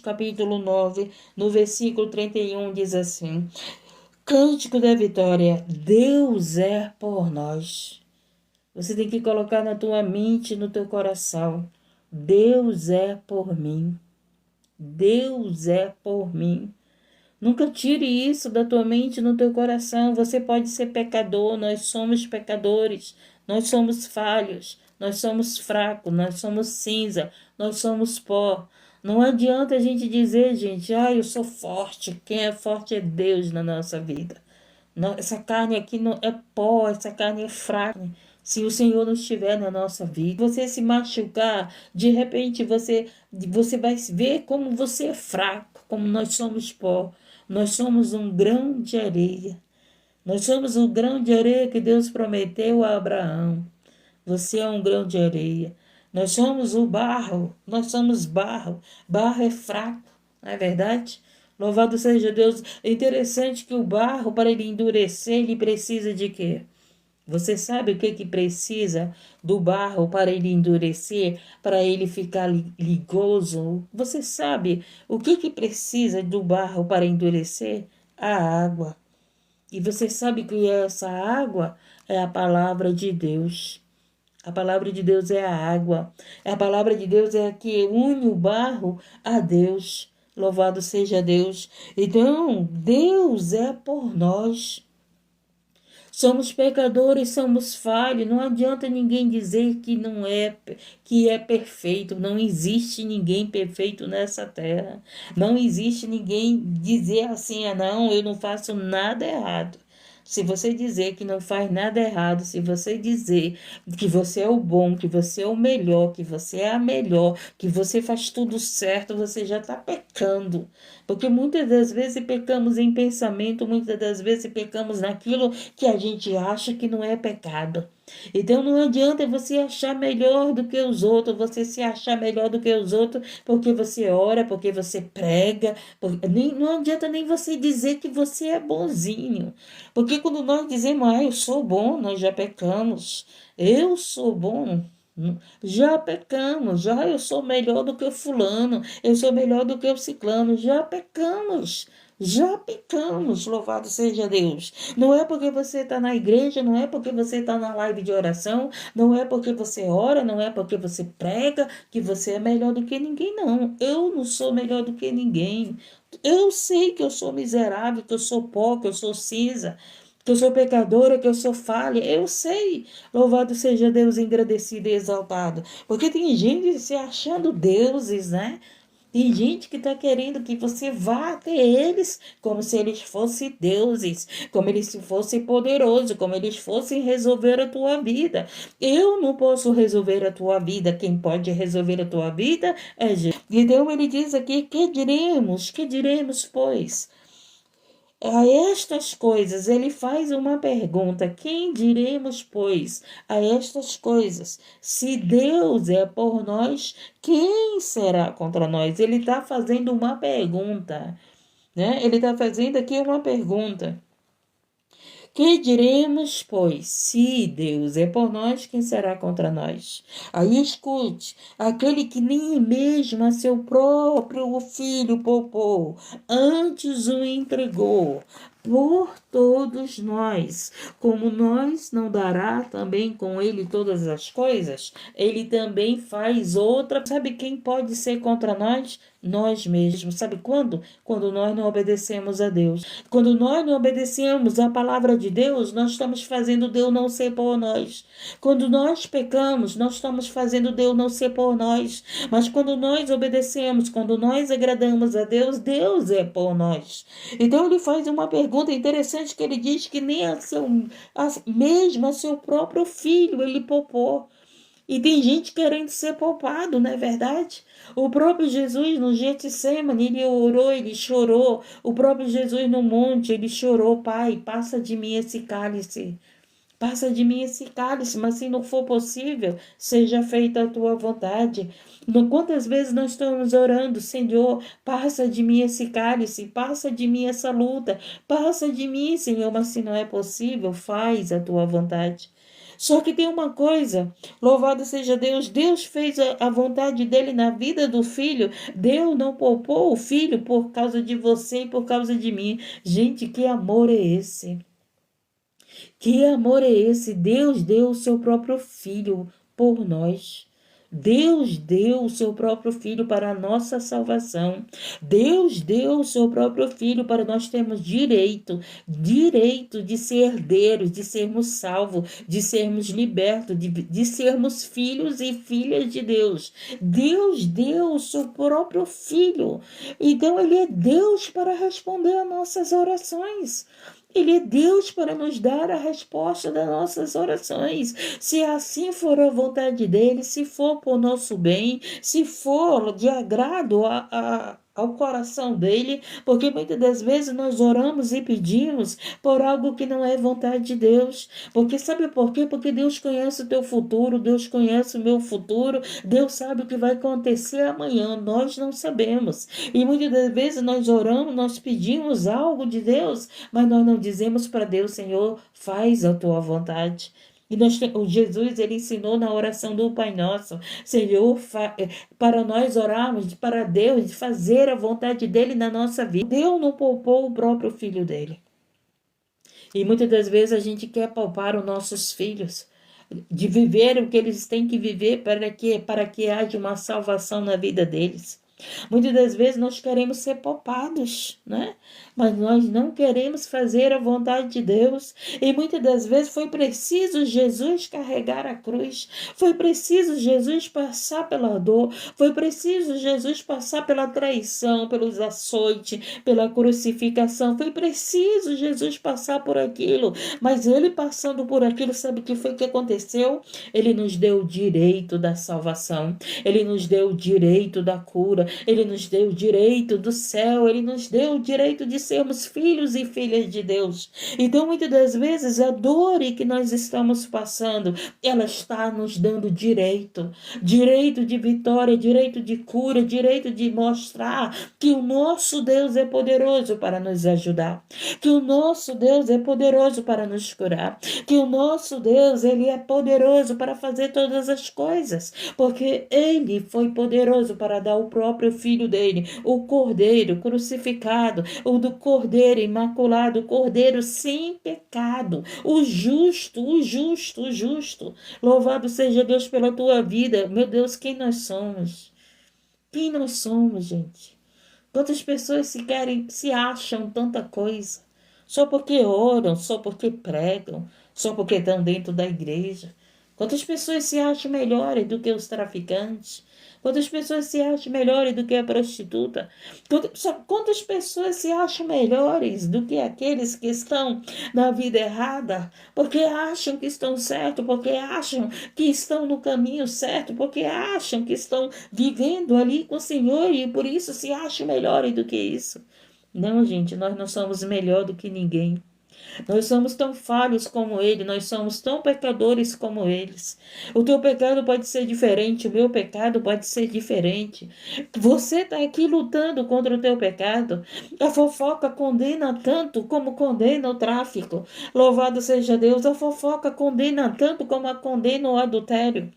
capítulo 9, no versículo 31, diz assim: Cântico da vitória, Deus é por nós. Você tem que colocar na tua mente, no teu coração: Deus é por mim. Deus é por mim. Nunca tire isso da tua mente, no teu coração. Você pode ser pecador, nós somos pecadores, nós somos falhos, nós somos fracos, nós somos cinza, nós somos pó. Não adianta a gente dizer, gente, eu sou forte. Quem é forte é Deus na nossa vida. Essa carne aqui não é pó, essa carne é fraca. Se o Senhor não estiver na nossa vida, você se machucar, de repente você vai ver como você é fraco, como nós somos pó. Nós somos um grão de areia. Nós somos o grão de areia que Deus prometeu a Abraão. Você é um grão de areia. Nós somos o barro. Nós somos barro. Barro é fraco, não é verdade? Louvado seja Deus. É interessante que o barro, para ele endurecer, ele precisa de quê? Você sabe o que precisa do barro para ele endurecer, para ele ficar ligoso? Você sabe o que precisa do barro para endurecer? A água. E você sabe que essa água é a palavra de Deus. A palavra de Deus é a água. A palavra de Deus é a que une o barro a Deus. Louvado seja Deus. Então, Deus é por nós. Somos pecadores, somos falhos. Não adianta ninguém dizer que é perfeito. Não existe ninguém perfeito nessa terra. Não existe ninguém dizer assim: não, eu não faço nada errado. Se você dizer que não faz nada errado, se você dizer que você é o bom, que você é o melhor, que você é a melhor, que você faz tudo certo, você já está pecando. Porque muitas das vezes pecamos em pensamento, muitas das vezes pecamos naquilo que a gente acha que não é pecado. Então não adianta você achar melhor do que os outros, você se achar melhor do que os outros, porque você ora, porque você prega, não adianta nem você dizer que você é bonzinho. Porque quando nós dizemos, eu sou bom, nós já pecamos. Eu sou bom. Já pecamos, já eu sou melhor do que o fulano, eu sou melhor do que o ciclano, já pecamos, louvado seja Deus. Não é porque você está na igreja, não é porque você está na live de oração, não é porque você ora, não é porque você prega que você é melhor do que ninguém, não. Eu não sou melhor do que ninguém. Eu sei que eu sou miserável, que eu sou pó, que eu sou cinza, que eu sou pecadora, que eu sou falha. Eu sei. Louvado seja Deus, engrandecido e exaltado. Porque tem gente se achando deuses, né? Tem gente que está querendo que você vá até eles como se eles fossem deuses, como eles fossem poderosos, como eles fossem resolver a tua vida. Eu não posso resolver a tua vida. Quem pode resolver a tua vida é Jesus. Então ele diz aqui: que diremos? Que diremos, pois? A estas coisas, ele faz uma pergunta: quem diremos, pois, a estas coisas? Se Deus é por nós, quem será contra nós? Ele está fazendo uma pergunta, né? Ele está fazendo aqui uma pergunta. Que diremos, pois, se Deus é por nós, quem será contra nós? Aí escute: aquele que nem mesmo a seu próprio filho poupou, antes o entregou por todos nós, como nós não dará também com ele todas as coisas? Ele também faz outra. Sabe quem pode ser contra nós? Nós mesmos. Sabe quando? Quando nós não obedecemos a Deus. Quando nós não obedecemos a palavra de Deus, nós estamos fazendo Deus não ser por nós. Quando nós pecamos, nós estamos fazendo Deus não ser por nós. Mas quando nós obedecemos, quando nós agradamos a Deus, Deus é por nós. Então ele faz uma pergunta interessante, que ele diz que nem mesmo a seu próprio filho ele poupou. E tem gente querendo ser poupado, não é verdade? O próprio Jesus no Getsemane, ele orou, ele chorou. O próprio Jesus no monte, ele chorou: Pai, passa de mim esse cálice. Passa de mim esse cálice, mas se não for possível, seja feita a tua vontade. Quantas vezes nós estamos orando: Senhor, passa de mim esse cálice, passa de mim essa luta, passa de mim, Senhor, mas se não é possível, faz a tua vontade. Só que tem uma coisa, louvado seja Deus, Deus fez a vontade dele na vida do filho. Deus não poupou o filho por causa de você e por causa de mim. Gente, que amor é esse? Que amor é esse? Deus deu o seu próprio filho por nós. Deus deu o seu próprio filho para a nossa salvação. Deus deu o seu próprio filho para nós termos direito de ser herdeiros, de sermos salvos, de sermos libertos, de sermos filhos e filhas de Deus. Deus deu o seu próprio filho. Então ele é Deus para responder às nossas orações. Ele é Deus para nos dar a resposta das nossas orações. Se assim for a vontade dele, se for por nosso bem, se for de agrado ao coração dele, porque muitas das vezes nós oramos e pedimos por algo que não é vontade de Deus. Porque sabe por quê? Porque Deus conhece o teu futuro, Deus conhece o meu futuro, Deus sabe o que vai acontecer amanhã, nós não sabemos. E muitas das vezes nós oramos, nós pedimos algo de Deus, mas nós não dizemos para Deus: Senhor, faz a tua vontade. E o Jesus, ele ensinou na oração do Pai Nosso, Senhor, para nós orarmos para Deus, de fazer a vontade dele na nossa vida. Deus não poupou o próprio filho dele. E muitas das vezes a gente quer poupar os nossos filhos de viver o que eles têm que viver para que haja uma salvação na vida deles. Muitas das vezes nós queremos ser poupados, né? Mas nós não queremos fazer a vontade de Deus. E muitas das vezes foi preciso Jesus carregar a cruz. Foi preciso Jesus passar pela dor. Foi preciso Jesus passar pela traição, pelos açoites, pela crucificação. Foi preciso Jesus passar por aquilo. Mas ele passando por aquilo, sabe o que foi que aconteceu? Ele nos deu o direito da salvação. Ele nos deu o direito da cura. Ele nos deu o direito do céu, ele nos deu o direito de sermos filhos e filhas de Deus. Então, muitas das vezes, a dor que nós estamos passando, ela está nos dando direito de vitória, direito de cura, direito de mostrar que o nosso Deus é poderoso para nos ajudar, que o nosso Deus é poderoso para nos curar, que o nosso Deus, ele é poderoso para fazer todas as coisas, porque ele foi poderoso para dar o próprio filho dele, o cordeiro crucificado, o do cordeiro imaculado, o cordeiro sem pecado, o justo, o justo, o justo. Louvado seja Deus pela tua vida. Meu Deus, quem nós somos? Quem nós somos, gente? Quantas pessoas se acham tanta coisa, só porque oram, só porque pregam, só porque estão dentro da igreja. Quantas pessoas se acham melhores do que os traficantes? Quantas pessoas se acham melhores do que a prostituta? Quantas pessoas se acham melhores do que aqueles que estão na vida errada? Porque acham que estão certo, porque acham que estão no caminho certo, porque acham que estão vivendo ali com o Senhor e por isso se acham melhores do que isso. Não, gente, nós não somos melhor do que ninguém. Nós somos tão falhos como ele, nós somos tão pecadores como eles. O teu pecado pode ser diferente, o meu pecado pode ser diferente. Você está aqui lutando contra o teu pecado. A fofoca condena tanto como condena o tráfico. Louvado seja Deus, a fofoca condena tanto como a condena o adultério.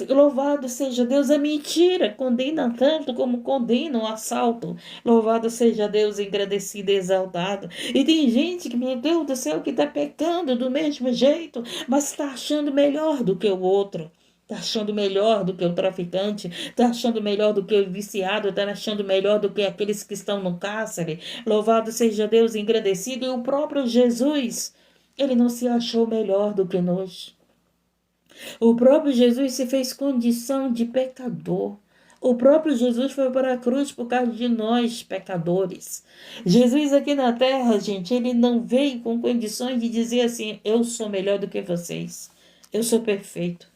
Louvado seja Deus, a mentira condena tanto como condena o assalto. Louvado seja Deus, engrandecido e exaltado. E tem gente que, meu Deus do céu, que está pecando do mesmo jeito, mas está achando melhor do que o outro. Está achando melhor do que o traficante, está achando melhor do que o viciado, está achando melhor do que aqueles que estão no cárcere. Louvado seja Deus, engrandecido. E o próprio Jesus, ele não se achou melhor do que nós. O próprio Jesus se fez condição de pecador. O próprio Jesus foi para a cruz por causa de nós, pecadores. Jesus aqui na terra, gente, ele não veio com condições de dizer assim: eu sou melhor do que vocês. Eu sou perfeito.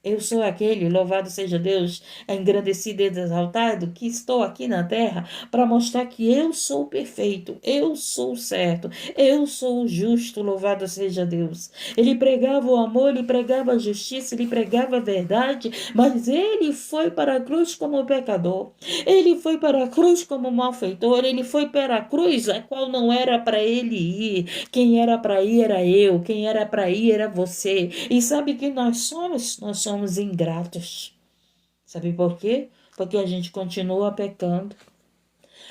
Eu sou aquele, louvado seja Deus, engrandecido e exaltado, que estou aqui na terra para mostrar que eu sou perfeito, eu sou certo, eu sou justo, louvado seja Deus. Ele pregava o amor, ele pregava a justiça, ele pregava a verdade, mas ele foi para a cruz como pecador. Ele foi para a cruz como malfeitor, ele foi para a cruz, a qual não era para ele ir. Quem era para ir era eu, quem era para ir era você. E sabe que nós somos? Nós somos ingratos. Sabe por quê? Porque a gente continua pecando.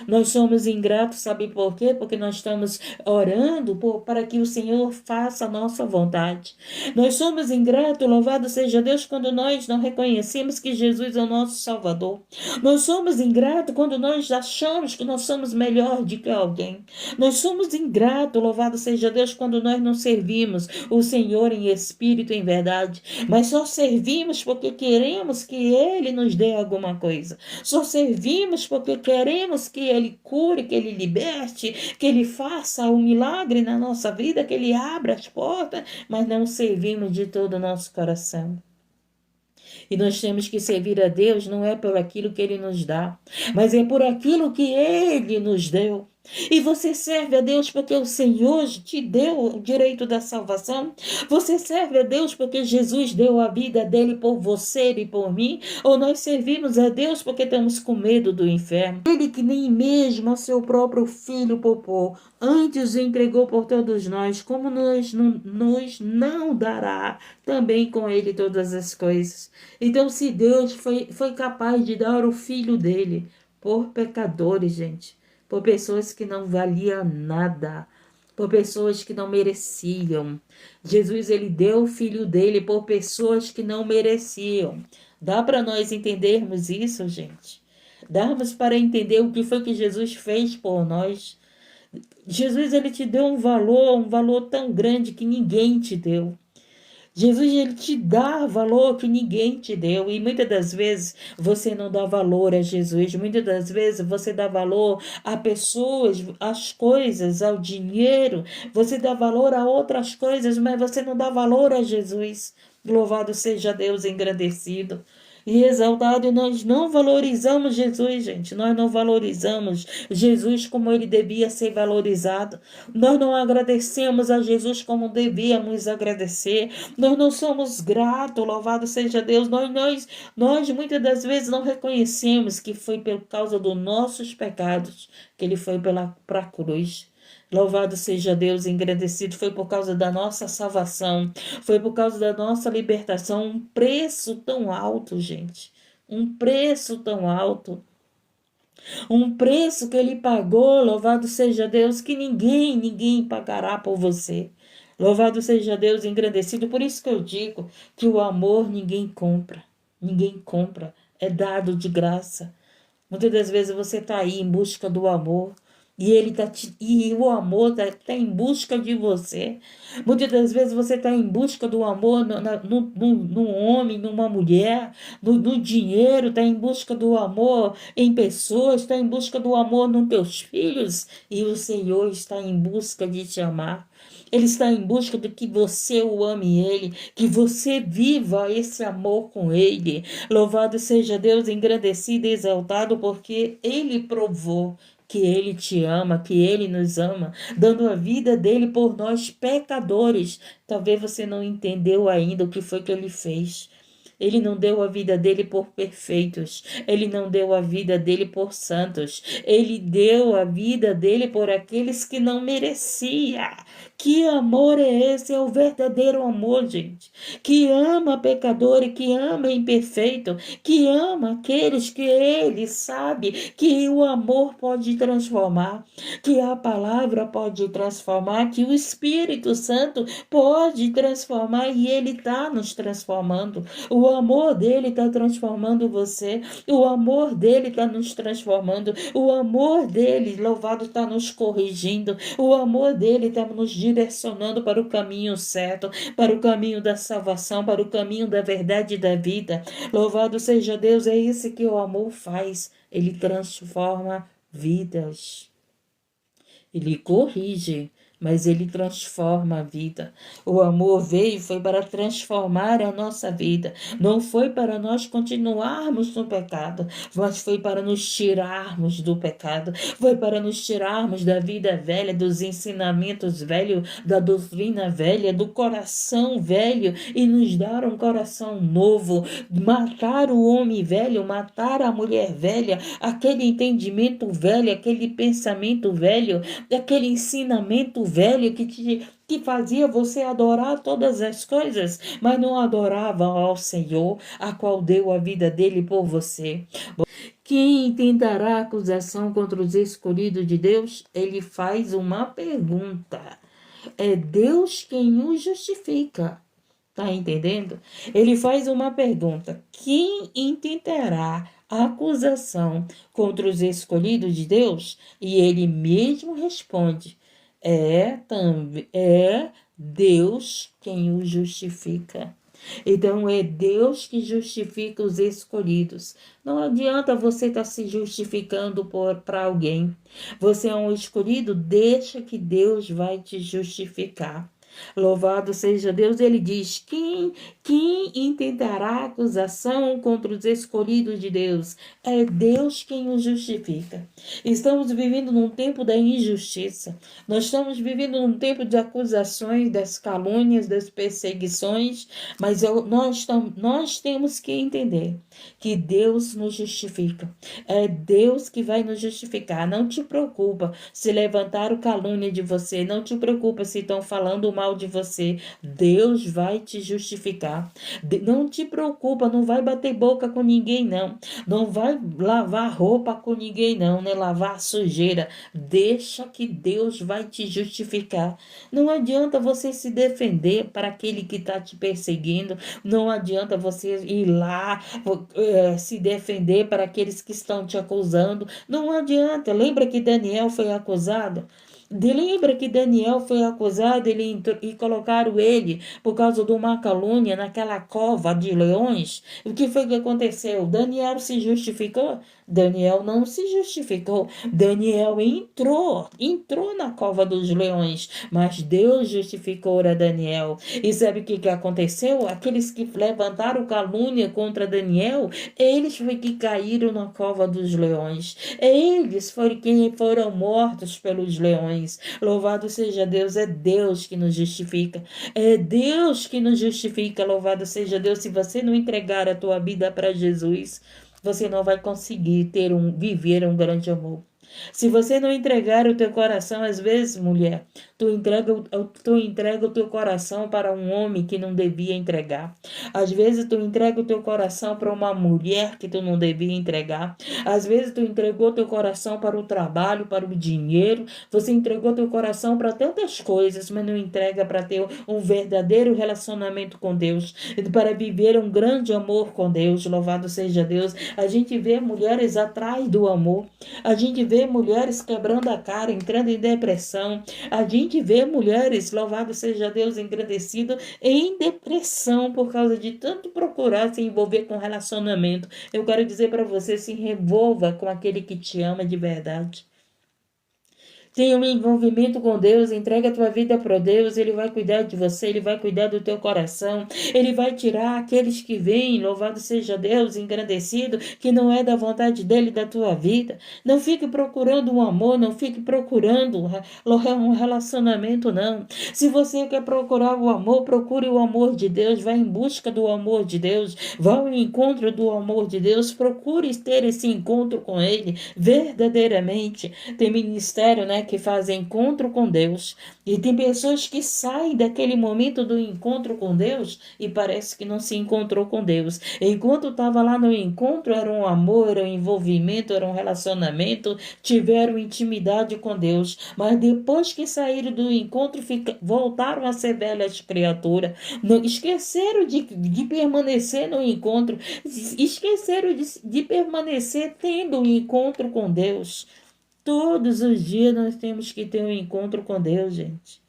Nós somos ingratos, sabe por quê? Porque nós estamos orando para que o Senhor faça a nossa vontade. Nós somos ingratos, louvado seja Deus, quando nós não reconhecemos que Jesus é o nosso Salvador. Nós somos ingratos quando nós achamos que nós somos melhor do que alguém. Nós somos ingratos, louvado seja Deus, quando nós não servimos o Senhor em espírito e em verdade, mas só servimos porque queremos que Ele nos dê alguma coisa. Só servimos porque queremos que Ele cure, que Ele liberte, que Ele faça um milagre na nossa vida, que Ele abra as portas, mas não servimos de todo o nosso coração. E nós temos que servir a Deus não é por aquilo que Ele nos dá, mas é por aquilo que Ele nos deu. E você serve a Deus porque o Senhor te deu o direito da salvação? Você serve a Deus porque Jesus deu a vida dele por você e por mim? Ou nós servimos a Deus porque estamos com medo do inferno? Ele que nem mesmo a seu próprio filho poupou, antes o entregou por todos nós, como nos não dará também com ele todas as coisas? Então, se Deus foi capaz de dar o filho dele por pecadores, gente, por pessoas que não valiam nada, por pessoas que não mereciam. Jesus, ele deu o filho dele por pessoas que não mereciam. Dá para nós entendermos isso, gente? Damos para entender o que foi que Jesus fez por nós. Jesus, ele te deu um valor tão grande que ninguém te deu. Jesus, ele te dá valor que ninguém te deu. E muitas das vezes você não dá valor a Jesus. Muitas das vezes você dá valor a pessoas, às coisas, ao dinheiro. Você dá valor a outras coisas, mas você não dá valor a Jesus. Louvado seja Deus, engrandecido e exaltado. E nós não valorizamos Jesus, gente. Nós não valorizamos Jesus como ele devia ser valorizado. Nós não agradecemos a Jesus como devíamos agradecer. Nós não somos gratos, louvado seja Deus. Nós muitas das vezes não reconhecemos que foi por causa dos nossos pecados que ele foi para a cruz. Louvado seja Deus, engrandecido, foi por causa da nossa salvação, foi por causa da nossa libertação, um preço tão alto, gente, um preço tão alto, um preço que ele pagou, louvado seja Deus, que ninguém pagará por você. Louvado seja Deus, engrandecido, por isso que eu digo que o amor ninguém compra, é dado de graça. Muitas das vezes você está aí em busca do amor, e o amor tá em busca de você. Muitas das vezes você está em busca do amor no homem, numa mulher, no dinheiro, está em busca do amor em pessoas, está em busca do amor nos teus filhos, e o Senhor está em busca de te amar. Ele está em busca de que você o ame ele, que você viva esse amor com ele. Louvado seja Deus, engrandecido e exaltado, porque ele provou que ele te ama, que ele nos ama, dando a vida dele por nós pecadores. Talvez você não entendeu ainda o que foi que ele fez. Ele não deu a vida dele por perfeitos. Ele não deu a vida dele por santos. Ele deu a vida dele por aqueles que não merecia. Que amor é esse? É o verdadeiro amor, gente. Que ama pecador e que ama imperfeito. Que ama aqueles que ele sabe que o amor pode transformar. Que a palavra pode transformar. Que o Espírito Santo pode transformar e ele está nos transformando. O amor dele está transformando você. O amor dele está nos transformando. O amor dele, louvado, está nos corrigindo. O amor dele está nos direcionando para o caminho certo, para o caminho da salvação, para o caminho da verdade e da vida. Louvado seja Deus, é isso que o amor faz. Ele transforma vidas. Ele corrige, mas ele transforma a vida. O amor veio foi para transformar a nossa vida. Não foi para nós continuarmos no pecado, mas foi para nos tirarmos do pecado. Foi para nos tirarmos da vida velha, dos ensinamentos velhos, da doutrina velha, do coração velho e nos dar um coração novo. Matar o homem velho, matar a mulher velha, aquele entendimento velho, aquele pensamento velho, aquele ensinamento velho que fazia você adorar todas as coisas, mas não adorava ao Senhor, a qual deu a vida dele por você. Quem intentará acusação contra os escolhidos de Deus? Ele faz uma pergunta. É Deus quem o justifica. Tá entendendo? Ele faz uma pergunta. Quem intentará acusação contra os escolhidos de Deus? E ele mesmo responde. É Deus quem o justifica. Então é Deus que justifica os escolhidos. Não adianta você estar se justificando para alguém. Você é um escolhido, deixa que Deus vai te justificar. Louvado seja Deus, ele diz, quem intentará acusação contra os escolhidos de Deus? É Deus quem os justifica. Estamos vivendo num tempo da injustiça. Nós estamos vivendo num tempo de acusações, das calúnias, das perseguições, mas nós temos que entender que Deus nos justifica. É Deus que vai nos justificar. Não te preocupa se levantaram calúnia de você, não te preocupa se estão falando mal de você. Deus vai te justificar. Não te preocupa, não vai bater boca com ninguém, não. Não vai lavar roupa com ninguém, não, né? Lavar sujeira. Deixa que Deus vai te justificar. Não adianta você se defender para aquele que está te perseguindo. Não adianta você ir lá se defender para aqueles que estão te acusando. Não adianta. Lembra que Daniel foi acusado? Lembra que Daniel foi acusado e colocaram ele por causa de uma calúnia naquela cova de leões? O que foi que aconteceu? Daniel se justificou? Daniel não se justificou. Daniel entrou na cova dos leões, mas Deus justificou a Daniel. E sabe o que aconteceu? Aqueles que levantaram calúnia contra Daniel, eles foi que caíram na cova dos leões. Eles foram quem foram mortos pelos leões. Louvado seja Deus, é Deus que nos justifica. É Deus que nos justifica, louvado seja Deus. Se você não entregar a tua vida para Jesus, você não vai conseguir viver um grande amor. Se você não entregar o teu coração, às vezes, mulher, tu entrega o teu coração para um homem que não devia entregar. Às vezes tu entrega o teu coração para uma mulher que tu não devia entregar. Às vezes tu entregou teu coração para o trabalho, para o dinheiro. Você entregou teu coração para tantas coisas, mas não entrega para ter um verdadeiro relacionamento com Deus, para viver um grande amor com Deus. Louvado seja Deus. A gente vê mulheres atrás do amor. A gente vê mulheres quebrando a cara, entrando em depressão. A gente vê mulheres, louvado seja Deus, engrandecido, em depressão por causa de tanto procurar se envolver com relacionamento. Eu quero dizer para você, se envolva com aquele que te ama de verdade. Tenha um envolvimento com Deus, entrega a tua vida para Deus, Ele vai cuidar de você, Ele vai cuidar do teu coração, Ele vai tirar aqueles que vêm, louvado seja Deus, engrandecido, que não é da vontade dEle da tua vida. Não fique procurando um amor, não fique procurando um relacionamento, não. Se você quer procurar o amor, procure o amor de Deus, vá em busca do amor de Deus, vá ao encontro do amor de Deus, procure ter esse encontro com Ele, verdadeiramente. Tem ministério, né, que fazem encontro com Deus, e tem pessoas que saem daquele momento do encontro com Deus e parece que não se encontrou com Deus. Enquanto estava lá no encontro, era um amor, era um envolvimento, era um relacionamento, tiveram intimidade com Deus, mas depois que saíram do encontro, voltaram a ser velhas criaturas, não, esqueceram de permanecer no encontro, esqueceram de permanecer tendo um encontro com Deus. Todos os dias nós temos que ter um encontro com Deus, gente.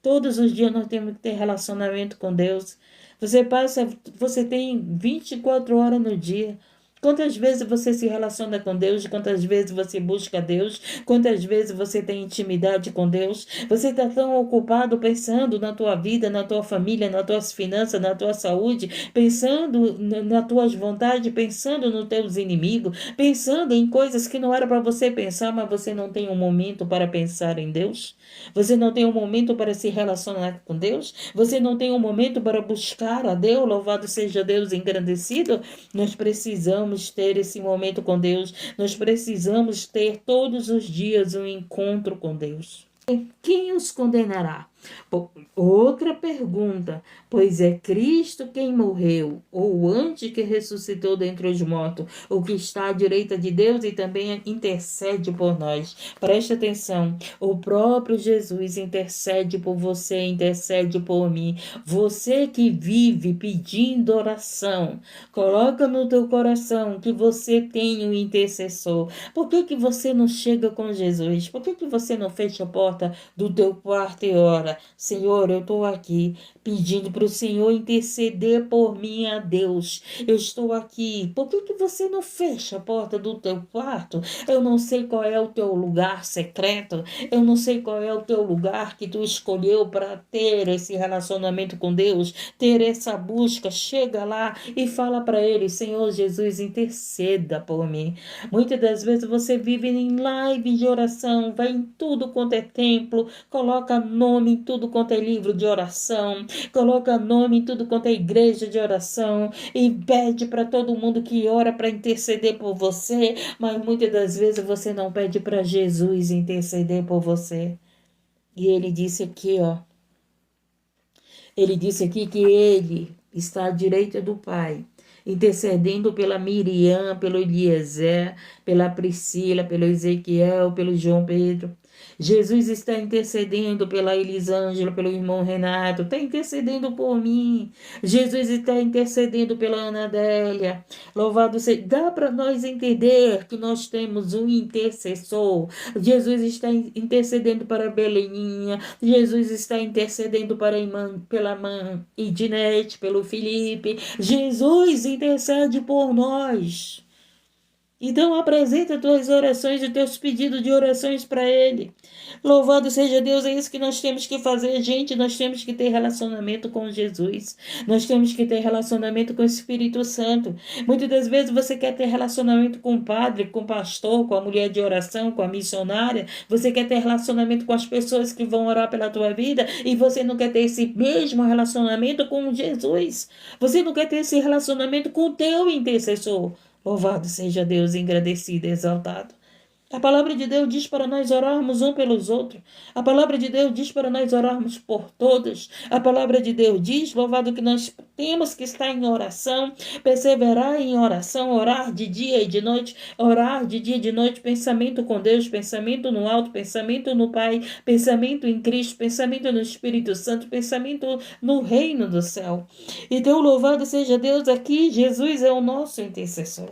Todos os dias nós temos que ter relacionamento com Deus. Você tem 24 horas no dia. Quantas vezes você se relaciona com Deus? Quantas vezes você busca Deus? Quantas vezes você tem intimidade com Deus? Você está tão ocupado pensando na tua vida, na tua família, nas tuas finanças, na tua saúde, pensando nas tuas vontades, pensando nos teus inimigos, pensando em coisas que não era para você pensar, mas você não tem um momento para pensar em Deus? Você não tem um momento para se relacionar com Deus? Você não tem um momento para buscar a Deus? Louvado seja Deus engrandecido. Nós precisamos ter esse momento com Deus. Nós precisamos ter todos os dias um encontro com Deus. Quem os condenará? Outra pergunta, pois é Cristo quem morreu, ou antes que ressuscitou dentre os mortos, o que está à direita de Deus e também intercede por nós. Preste atenção, o próprio Jesus intercede por você, intercede por mim. Você que vive pedindo oração, coloca no teu coração que você tem um intercessor. Por que você não chega com Jesus? Por que você não fecha a porta do teu quarto e ora? Senhor, eu estou aqui pedindo para o Senhor interceder por mim a Deus. Eu estou aqui. Por que você não fecha a porta do teu quarto? Eu não sei qual é o teu lugar secreto. Eu não sei qual é o teu lugar que tu escolheu para ter esse relacionamento com Deus, ter essa busca. Chega lá e fala para Ele, Senhor Jesus, interceda por mim. Muitas das vezes você vive em live de oração, vai em tudo quanto é templo, coloca nome em tudo quanto é livro de oração, coloca nome em tudo quanto é igreja de oração e pede para todo mundo que ora para interceder por você, mas muitas das vezes você não pede para Jesus interceder por você. E ele disse aqui, ó, ele disse aqui que ele está à direita do Pai, intercedendo pela Miriam, pelo Eliezer, pela Priscila, pelo Ezequiel, pelo João Pedro. Jesus está intercedendo pela Elisângela, pelo irmão Renato, está intercedendo por mim. Jesus está intercedendo pela Ana Adélia. Louvado seja. Dá para nós entender que nós temos um intercessor. Jesus está intercedendo para a Beleninha. Jesus está intercedendo para a irmã, pela mãe Idinete, pelo Felipe. Jesus intercede por nós. Então apresenta tuas orações e teus pedidos de orações para Ele. Louvado seja Deus, é isso que nós temos que fazer, gente. Nós temos que ter relacionamento com Jesus. Nós temos que ter relacionamento com o Espírito Santo. Muitas das vezes você quer ter relacionamento com o padre, com o pastor, com a mulher de oração, com a missionária. Você quer ter relacionamento com as pessoas que vão orar pela tua vida e você não quer ter esse mesmo relacionamento com Jesus. Você não quer ter esse relacionamento com o teu intercessor. Louvado seja Deus, engrandecido e exaltado. A palavra de Deus diz para nós orarmos um pelos outros. A palavra de Deus diz para nós orarmos por todos. A palavra de Deus diz, louvado, que nós temos que estar em oração, perseverar em oração, orar de dia e de noite, orar de dia e de noite, pensamento com Deus, pensamento no alto, pensamento no Pai, pensamento em Cristo, pensamento no Espírito Santo, pensamento no reino do céu. Então, louvado seja Deus, aqui Jesus é o nosso intercessor.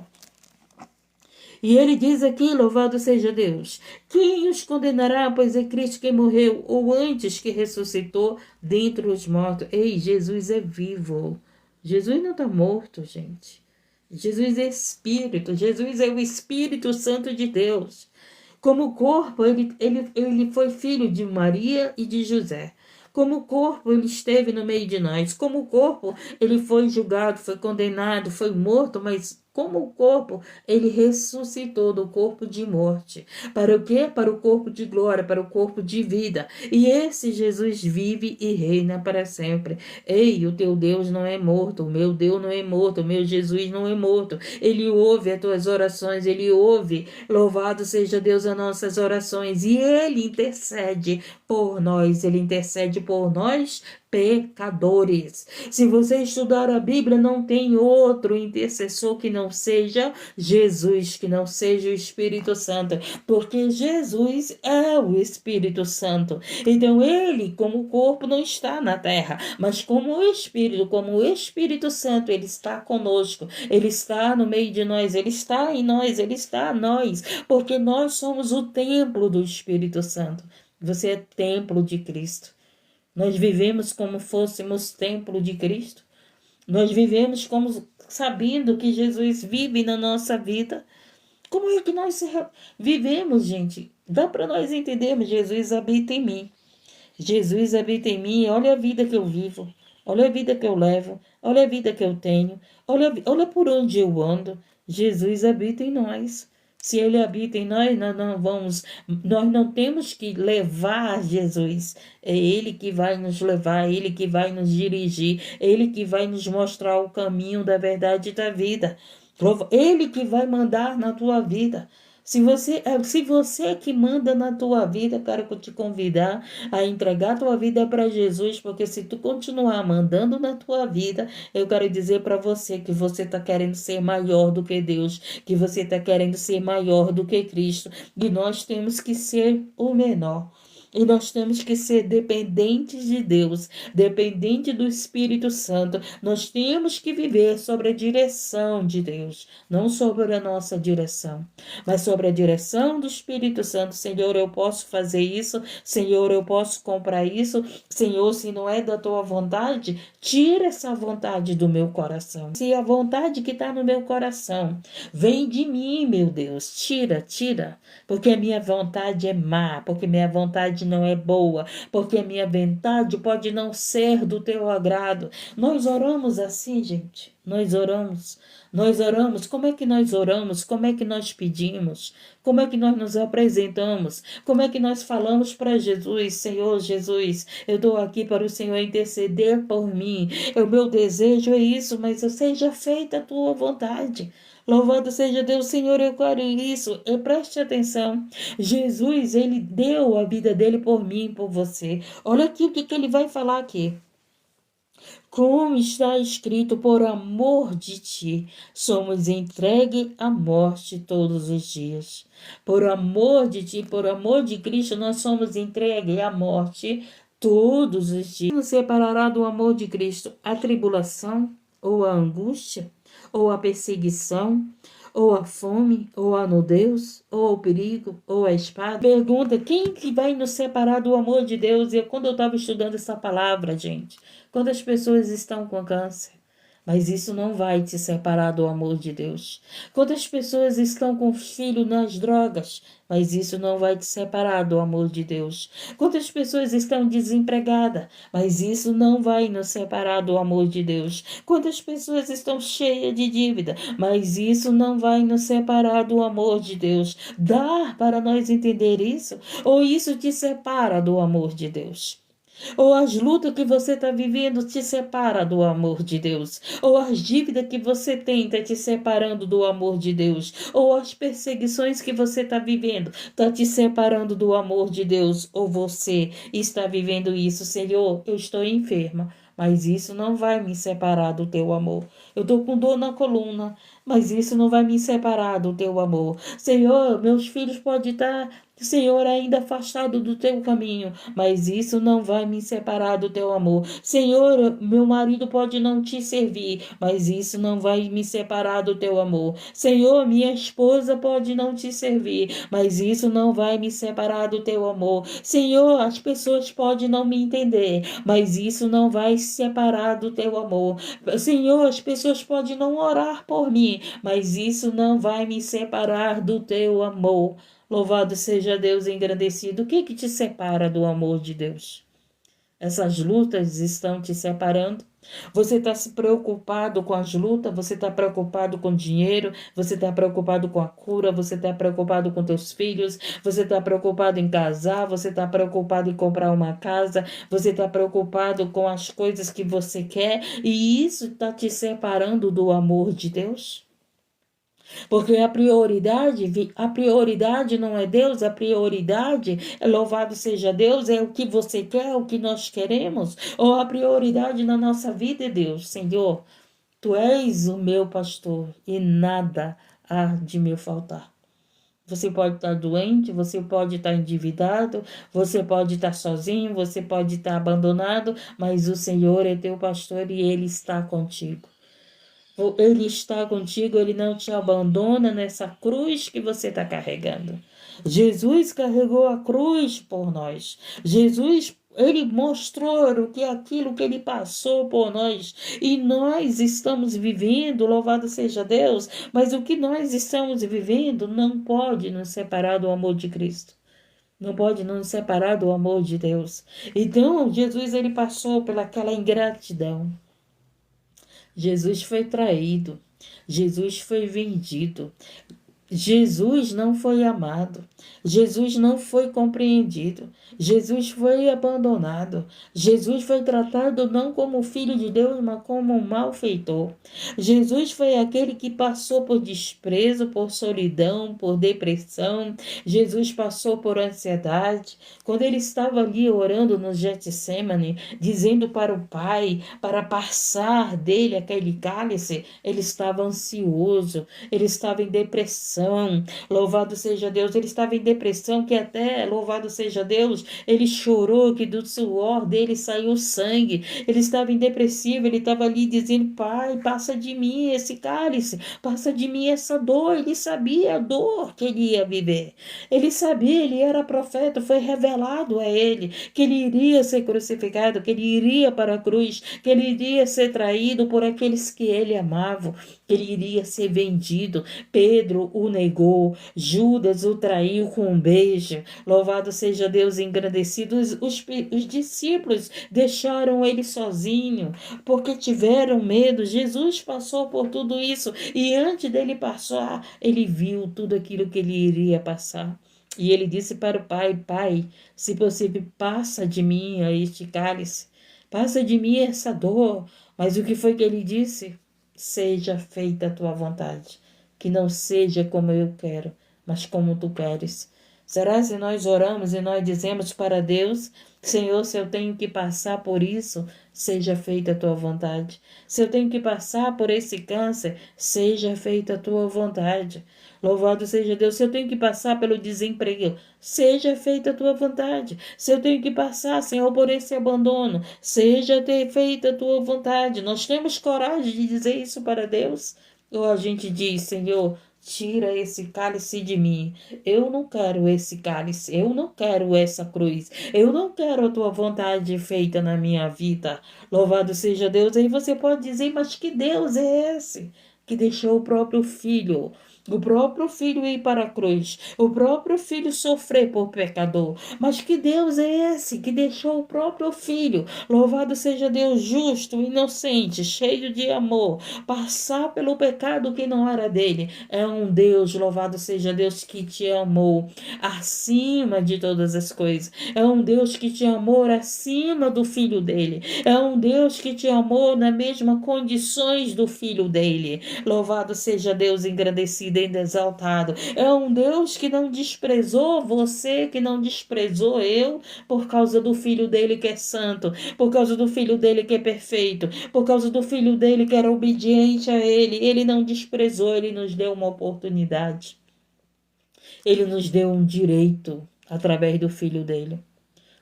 E ele diz aqui, louvado seja Deus, quem os condenará, pois é Cristo quem morreu, ou antes que ressuscitou dentre os mortos. Ei, Jesus é vivo. Jesus não está morto, gente. Jesus é Espírito. Jesus é o Espírito Santo de Deus. Como corpo, ele foi filho de Maria e de José. Como corpo, ele esteve no meio de nós. Como corpo, ele foi julgado, foi condenado, foi morto, mas como corpo, ele ressuscitou do corpo de morte. Para o quê? Para o corpo de glória, para o corpo de vida. E esse Jesus vive e reina para sempre. Ei, o teu Deus não é morto, o meu Deus não é morto, o meu Jesus não é morto. Ele ouve as tuas orações, ele ouve. Louvado seja Deus as nossas orações. E ele intercede por nós, ele intercede por nós, pecadores. Se você estudar a Bíblia, não tem outro intercessor que não seja Jesus, que não seja o Espírito Santo, porque Jesus é o Espírito Santo. Então ele, como corpo, não está na terra, mas como o Espírito Santo, ele está conosco, ele está no meio de nós, ele está em nós, ele está em nós, porque nós somos o templo do Espírito Santo. Você é templo de Cristo. Nós vivemos como fôssemos templo de Cristo. Nós vivemos como sabendo que Jesus vive na nossa vida. Como é que nós vivemos, gente? Dá para nós entendermos, Jesus habita em mim. Jesus habita em mim, olha a vida que eu vivo, olha a vida que eu levo, olha a vida que eu tenho, olha por onde eu ando. Jesus habita em nós. Se ele habita em nós, nós não temos que levar Jesus. É ele que vai nos levar, é ele que vai nos dirigir, é ele que vai nos mostrar o caminho da verdade e da vida. Ele que vai mandar na tua vida. Se você é que manda na tua vida, quero te convidar a entregar a tua vida para Jesus, porque se tu continuar mandando na tua vida, eu quero dizer para você que você está querendo ser maior do que Deus, que você está querendo ser maior do que Cristo, e nós temos que ser o menor. E nós temos que ser dependentes de Deus, dependente do Espírito Santo. Nós temos que viver sobre a direção de Deus, não sobre a nossa direção, mas sobre a direção do Espírito Santo. Senhor, eu posso fazer isso. Senhor, eu posso comprar isso. Senhor, se não é da tua vontade, tira essa vontade do meu coração. Se a vontade que está no meu coração vem de mim, meu Deus, tira, porque a minha vontade é má, porque minha vontade não é boa, porque a minha vontade pode não ser do teu agrado. Nós oramos assim, gente. Nós oramos. Como é que nós oramos? Como é que nós pedimos? Como é que nós nos apresentamos? Como é que nós falamos para Jesus? Senhor Jesus, eu estou aqui para o Senhor interceder por mim. O meu desejo é isso, mas seja feita a tua vontade. Louvado seja Deus, Senhor, eu quero isso. Preste atenção. Jesus, ele deu a vida dele por mim, por você. Olha aqui o que ele vai falar aqui. Como está escrito, por amor de ti, somos entregues à morte todos os dias. Por amor de ti, por amor de Cristo, nós somos entregues à morte todos os dias. Nos separará do amor de Cristo a tribulação, ou a angústia, ou a perseguição, ou a fome, ou a nudez, ou o perigo, ou a espada. Pergunta, quem que vai nos separar do amor de Deus? E quando eu estava estudando essa palavra, gente, quantas pessoas estão com câncer? Mas isso não vai te separar do amor de Deus. Quantas pessoas estão com filho nas drogas? Mas isso não vai te separar do amor de Deus. Quantas pessoas estão desempregadas? Mas isso não vai nos separar do amor de Deus. Quantas pessoas estão cheias de dívida? Mas isso não vai nos separar do amor de Deus. Dá para nós entender isso? Ou isso te separa do amor de Deus? Ou as lutas que você está vivendo te separa do amor de Deus. Ou as dívidas que você tem está te separando do amor de Deus. Ou as perseguições que você está vivendo está te separando do amor de Deus. Ou você está vivendo isso. Senhor, eu estou enferma, mas isso não vai me separar do teu amor. Eu estou com dor na coluna, mas isso não vai me separar do teu amor. Senhor, meus filhos podem estar, Senhor, ainda afastado do teu caminho, mas isso não vai me separar do teu amor. Senhor, meu marido pode não te servir, mas isso não vai me separar do teu amor. Senhor, minha esposa pode não te servir, mas isso não vai me separar do teu amor. Senhor, as pessoas podem não me entender, mas isso não vai se separar do teu amor. Senhor, as pessoas podem não orar por mim, mas isso não vai me separar do teu amor. Louvado seja Deus, engrandecido. O que te separa do amor de Deus? Essas lutas estão te separando? Você está se preocupado com as lutas? Você está preocupado com dinheiro? Você está preocupado com a cura? Você está preocupado com teus filhos? Você está preocupado em casar? Você está preocupado em comprar uma casa? Você está preocupado com as coisas que você quer? E isso está te separando do amor de Deus? Porque a prioridade não é Deus, a prioridade, louvado seja Deus, é o que você quer, o que nós queremos, ou a prioridade na nossa vida é Deus. Senhor, tu és o meu pastor e nada há de me faltar. Você pode estar doente, você pode estar endividado, você pode estar sozinho, você pode estar abandonado, mas o Senhor é teu pastor e Ele está contigo. Ele está contigo, ele não te abandona nessa cruz que você está carregando. Jesus carregou a cruz por nós. Jesus Ele mostrou o que aquilo que ele passou por nós. E nós estamos vivendo, louvado seja Deus, mas o que nós estamos vivendo não pode nos separar do amor de Cristo. Não pode nos separar do amor de Deus. Então, Jesus, ele passou pelaquela ingratidão. Jesus foi traído. Jesus foi vendido. Jesus não foi amado, Jesus não foi compreendido, Jesus foi abandonado, Jesus foi tratado não como filho de Deus, mas como um malfeitor. Jesus foi aquele que passou por desprezo, por solidão, por depressão. Jesus passou por ansiedade. Quando ele estava ali orando no Getsemane, dizendo para o Pai, para passar dele aquele cálice, ele estava ansioso, ele estava em depressão. Louvado seja Deus, ele estava em depressão que até, louvado seja Deus, ele chorou que do suor dele saiu sangue. Ele estava em depressivo, ele estava ali dizendo: Pai, passa de mim esse cálice, passa de mim essa dor. Ele sabia a dor que ele ia viver, ele sabia, ele era profeta, foi revelado a ele que ele iria ser crucificado, que ele iria para a cruz, que ele iria ser traído por aqueles que ele amava, que ele iria ser vendido. Pedro o negou, Judas o traiu com um beijo. Louvado seja Deus, engrandecido. Os discípulos deixaram ele sozinho, porque tiveram medo. Jesus passou por tudo isso, e antes dele passar, ele viu tudo aquilo que ele iria passar. E ele disse para o Pai: Pai, se possível, passa de mim este cálice, passa de mim essa dor. Mas o que foi que ele disse? Seja feita a tua vontade, que não seja como eu quero, mas como tu queres. Será se nós oramos e nós dizemos para Deus: Senhor, se eu tenho que passar por isso, seja feita a tua vontade. Se eu tenho que passar por esse câncer, seja feita a tua vontade. Louvado seja Deus. Se eu tenho que passar pelo desemprego, seja feita a tua vontade. Se eu tenho que passar, Senhor, por esse abandono, seja feita a tua vontade. Nós temos coragem de dizer isso para Deus? Ou a gente diz: Senhor, tira esse cálice de mim. Eu não quero esse cálice. Eu não quero essa cruz. Eu não quero a tua vontade feita na minha vida. Louvado seja Deus. Aí você pode dizer: mas que Deus é esse que deixou o próprio filho ir para a cruz, o próprio filho sofrer por pecador? Mas que Deus é esse que deixou o próprio filho, louvado seja Deus, justo, inocente, cheio de amor, passar pelo pecado que não era dele? É um Deus, louvado seja Deus, que te amou acima de todas as coisas. É um Deus que te amou acima do filho dele. É um Deus que te amou na mesma condições do filho dele. Louvado seja Deus, engrandecido e exaltado. É um Deus que não desprezou você, que não desprezou eu, por causa do filho dele que é santo, por causa do filho dele que é perfeito, por causa do filho dele que era obediente a ele. Ele não desprezou, ele nos deu uma oportunidade. Ele nos deu um direito através do filho dele.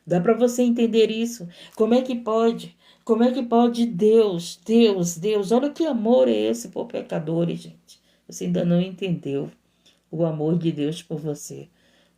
Dá para você entender isso? Como é que pode? Como é que pode Deus, olha que amor é esse por pecadores, gente. Você ainda não entendeu o amor de Deus por você.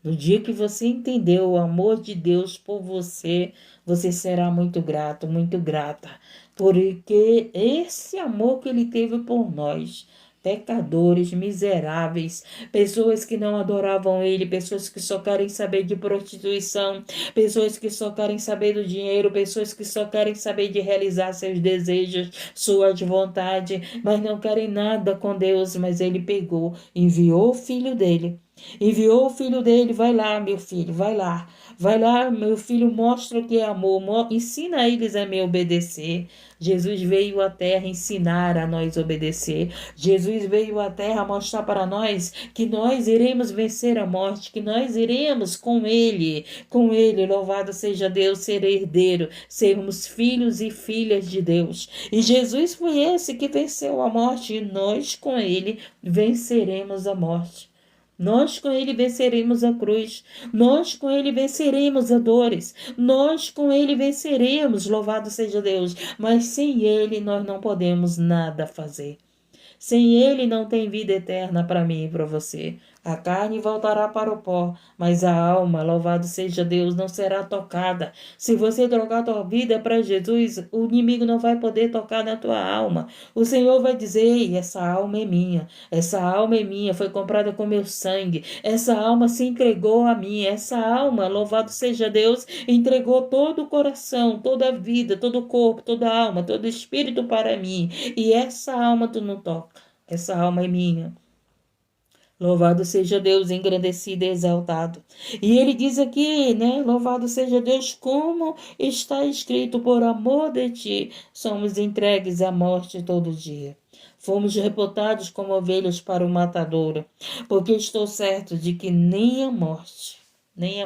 No dia que você entendeu o amor de Deus por você, você será muito grato, muito grata. Porque esse amor que ele teve por nós, pecadores, miseráveis, pessoas que não adoravam ele, pessoas que só querem saber de prostituição, pessoas que só querem saber do dinheiro, pessoas que só querem saber de realizar seus desejos, suas vontades, mas não querem nada com Deus. Mas ele pegou, enviou o filho dele. Enviou o filho dele: vai lá, meu filho, vai lá, meu filho, mostra o que é amor, ensina eles a me obedecer. Jesus veio à terra ensinar a nós obedecer. Jesus veio à terra mostrar para nós que nós iremos vencer a morte, que nós iremos com ele, louvado seja Deus, ser herdeiro, sermos filhos e filhas de Deus. E Jesus foi esse que venceu a morte, e nós com ele venceremos a morte. Nós com ele venceremos a cruz, nós com ele venceremos as dores, nós com ele venceremos, louvado seja Deus. Mas sem ele nós não podemos nada fazer. Sem ele não tem vida eterna para mim e para você. A carne voltará para o pó, mas a alma, louvado seja Deus, não será tocada. Se você trocar a tua vida para Jesus, o inimigo não vai poder tocar na tua alma. O Senhor vai dizer: ei, essa alma é minha, essa alma é minha, foi comprada com meu sangue, essa alma se entregou a mim, essa alma, louvado seja Deus, entregou todo o coração, toda a vida, todo o corpo, toda a alma, todo o espírito para mim, e essa alma tu não toca, essa alma é minha. Louvado seja Deus, engrandecido e exaltado. E ele diz aqui, né? Louvado seja Deus, como está escrito: por amor de ti, somos entregues à morte todo dia. Fomos reportados como ovelhas para o matadouro, porque estou certo de que nem a morte, nem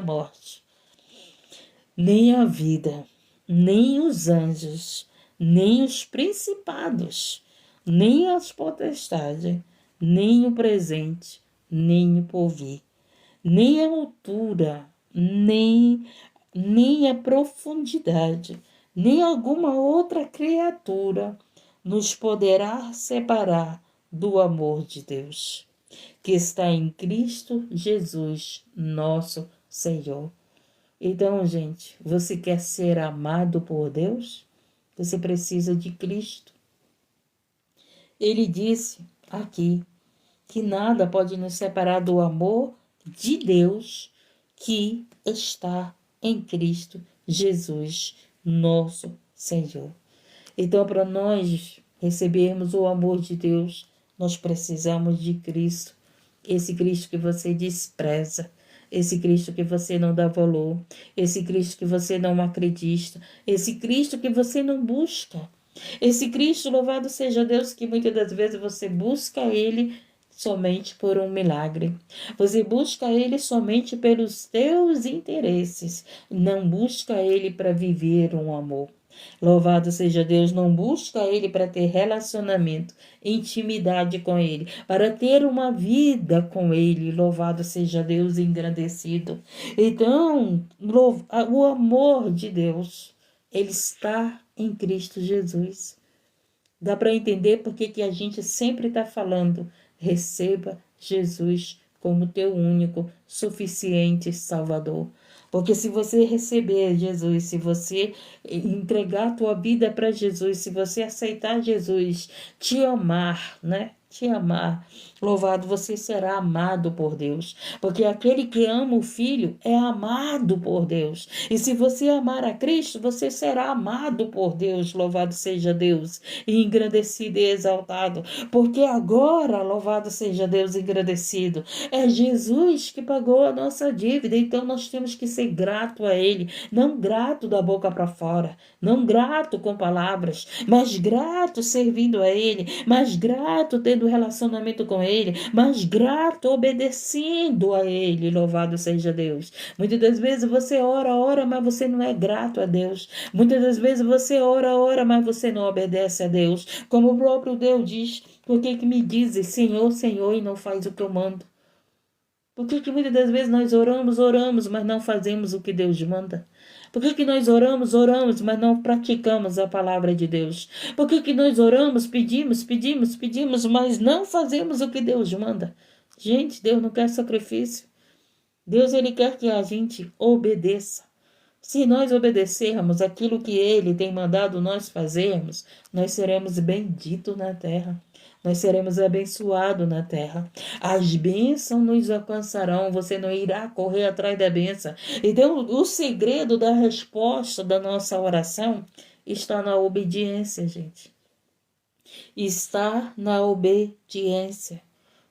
a vida, nem os anjos, nem os principados, nem as potestades, nem o presente, nem o porvir, nem a altura, nem a profundidade, nem alguma outra criatura nos poderá separar do amor de Deus, que está em Cristo Jesus, nosso Senhor. Então, gente, você quer ser amado por Deus? Você precisa de Cristo. Ele disse aqui que nada pode nos separar do amor de Deus que está em Cristo Jesus, nosso Senhor. Então, para nós recebermos o amor de Deus, nós precisamos de Cristo. Esse Cristo que você despreza, esse Cristo que você não dá valor, esse Cristo que você não acredita, esse Cristo que você não busca. Esse Cristo, louvado seja Deus, que muitas das vezes você busca Ele somente por um milagre. Você busca Ele somente pelos teus interesses. Não busca Ele para viver um amor. Louvado seja Deus, não busca Ele para ter relacionamento, intimidade com Ele, para ter uma vida com Ele. Louvado seja Deus, engrandecido. Então, o amor de Deus, Ele está em Cristo Jesus. Dá para entender porque que a gente sempre está falando: receba Jesus como teu único, suficiente Salvador. Porque se você receber Jesus, se você entregar a tua vida para Jesus, se você aceitar Jesus, te amar, né? Te amar, louvado, você será amado por Deus, porque aquele que ama o Filho é amado por Deus, e se você amar a Cristo, você será amado por Deus. Louvado seja Deus, e engrandecido e exaltado, porque agora, louvado seja Deus, engrandecido, é Jesus que pagou a nossa dívida. Então nós temos que ser grato a Ele, não grato da boca para fora, não grato com palavras, mas grato servindo a Ele, mas grato tendo relacionamento com Ele, mas grato obedecendo a Ele. Louvado seja Deus. Muitas das vezes você ora, mas você não é grato a Deus. Muitas das vezes você ora, mas você não obedece a Deus. Como o próprio Deus diz: por que me dizes Senhor, Senhor, e não faz o que eu mando? Por que muitas das vezes nós oramos, mas não fazemos o que Deus manda? Por que nós oramos, mas não praticamos a palavra de Deus? Por que nós oramos, pedimos, mas não fazemos o que Deus manda? Gente, Deus não quer sacrifício. Deus, Ele quer que a gente obedeça. Se nós obedecermos aquilo que Ele tem mandado nós fazermos, nós seremos benditos na terra. Nós seremos abençoados na terra. As bênçãos nos alcançarão. Você não irá correr atrás da bênção. Então, o segredo da resposta da nossa oração está na obediência, gente. Está na obediência.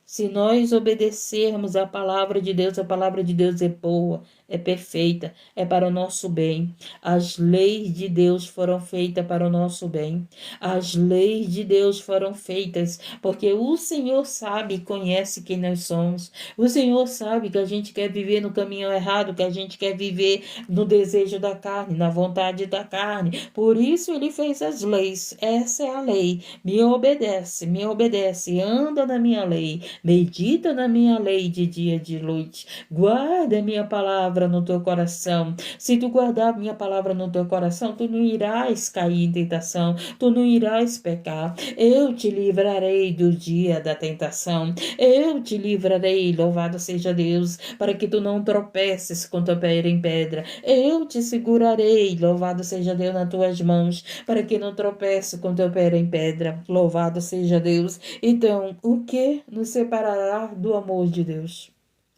Se nós obedecermos a palavra de Deus é boa, é perfeita, é para o nosso bem. As leis de Deus foram feitas para o nosso bem. As leis de Deus foram feitas porque o Senhor sabe e conhece quem nós somos. O Senhor sabe que a gente quer viver no caminho errado, que a gente quer viver no desejo da carne, na vontade da carne. Por isso Ele fez as leis. Essa é a lei. Me obedece, anda na minha lei. Medita na minha lei de dia e de noite. Guarda a minha palavra palavra no teu coração. Se tu guardar a minha palavra no teu coração, tu não irás cair em tentação, tu não irás pecar. Eu te livrarei do dia da tentação. Eu te livrarei, louvado seja Deus, para que tu não tropeces com teu pé em pedra. Eu te segurarei, louvado seja Deus, nas tuas mãos, para que não tropece com teu pé em pedra. Louvado seja Deus. Então, o que nos separará do amor de Deus?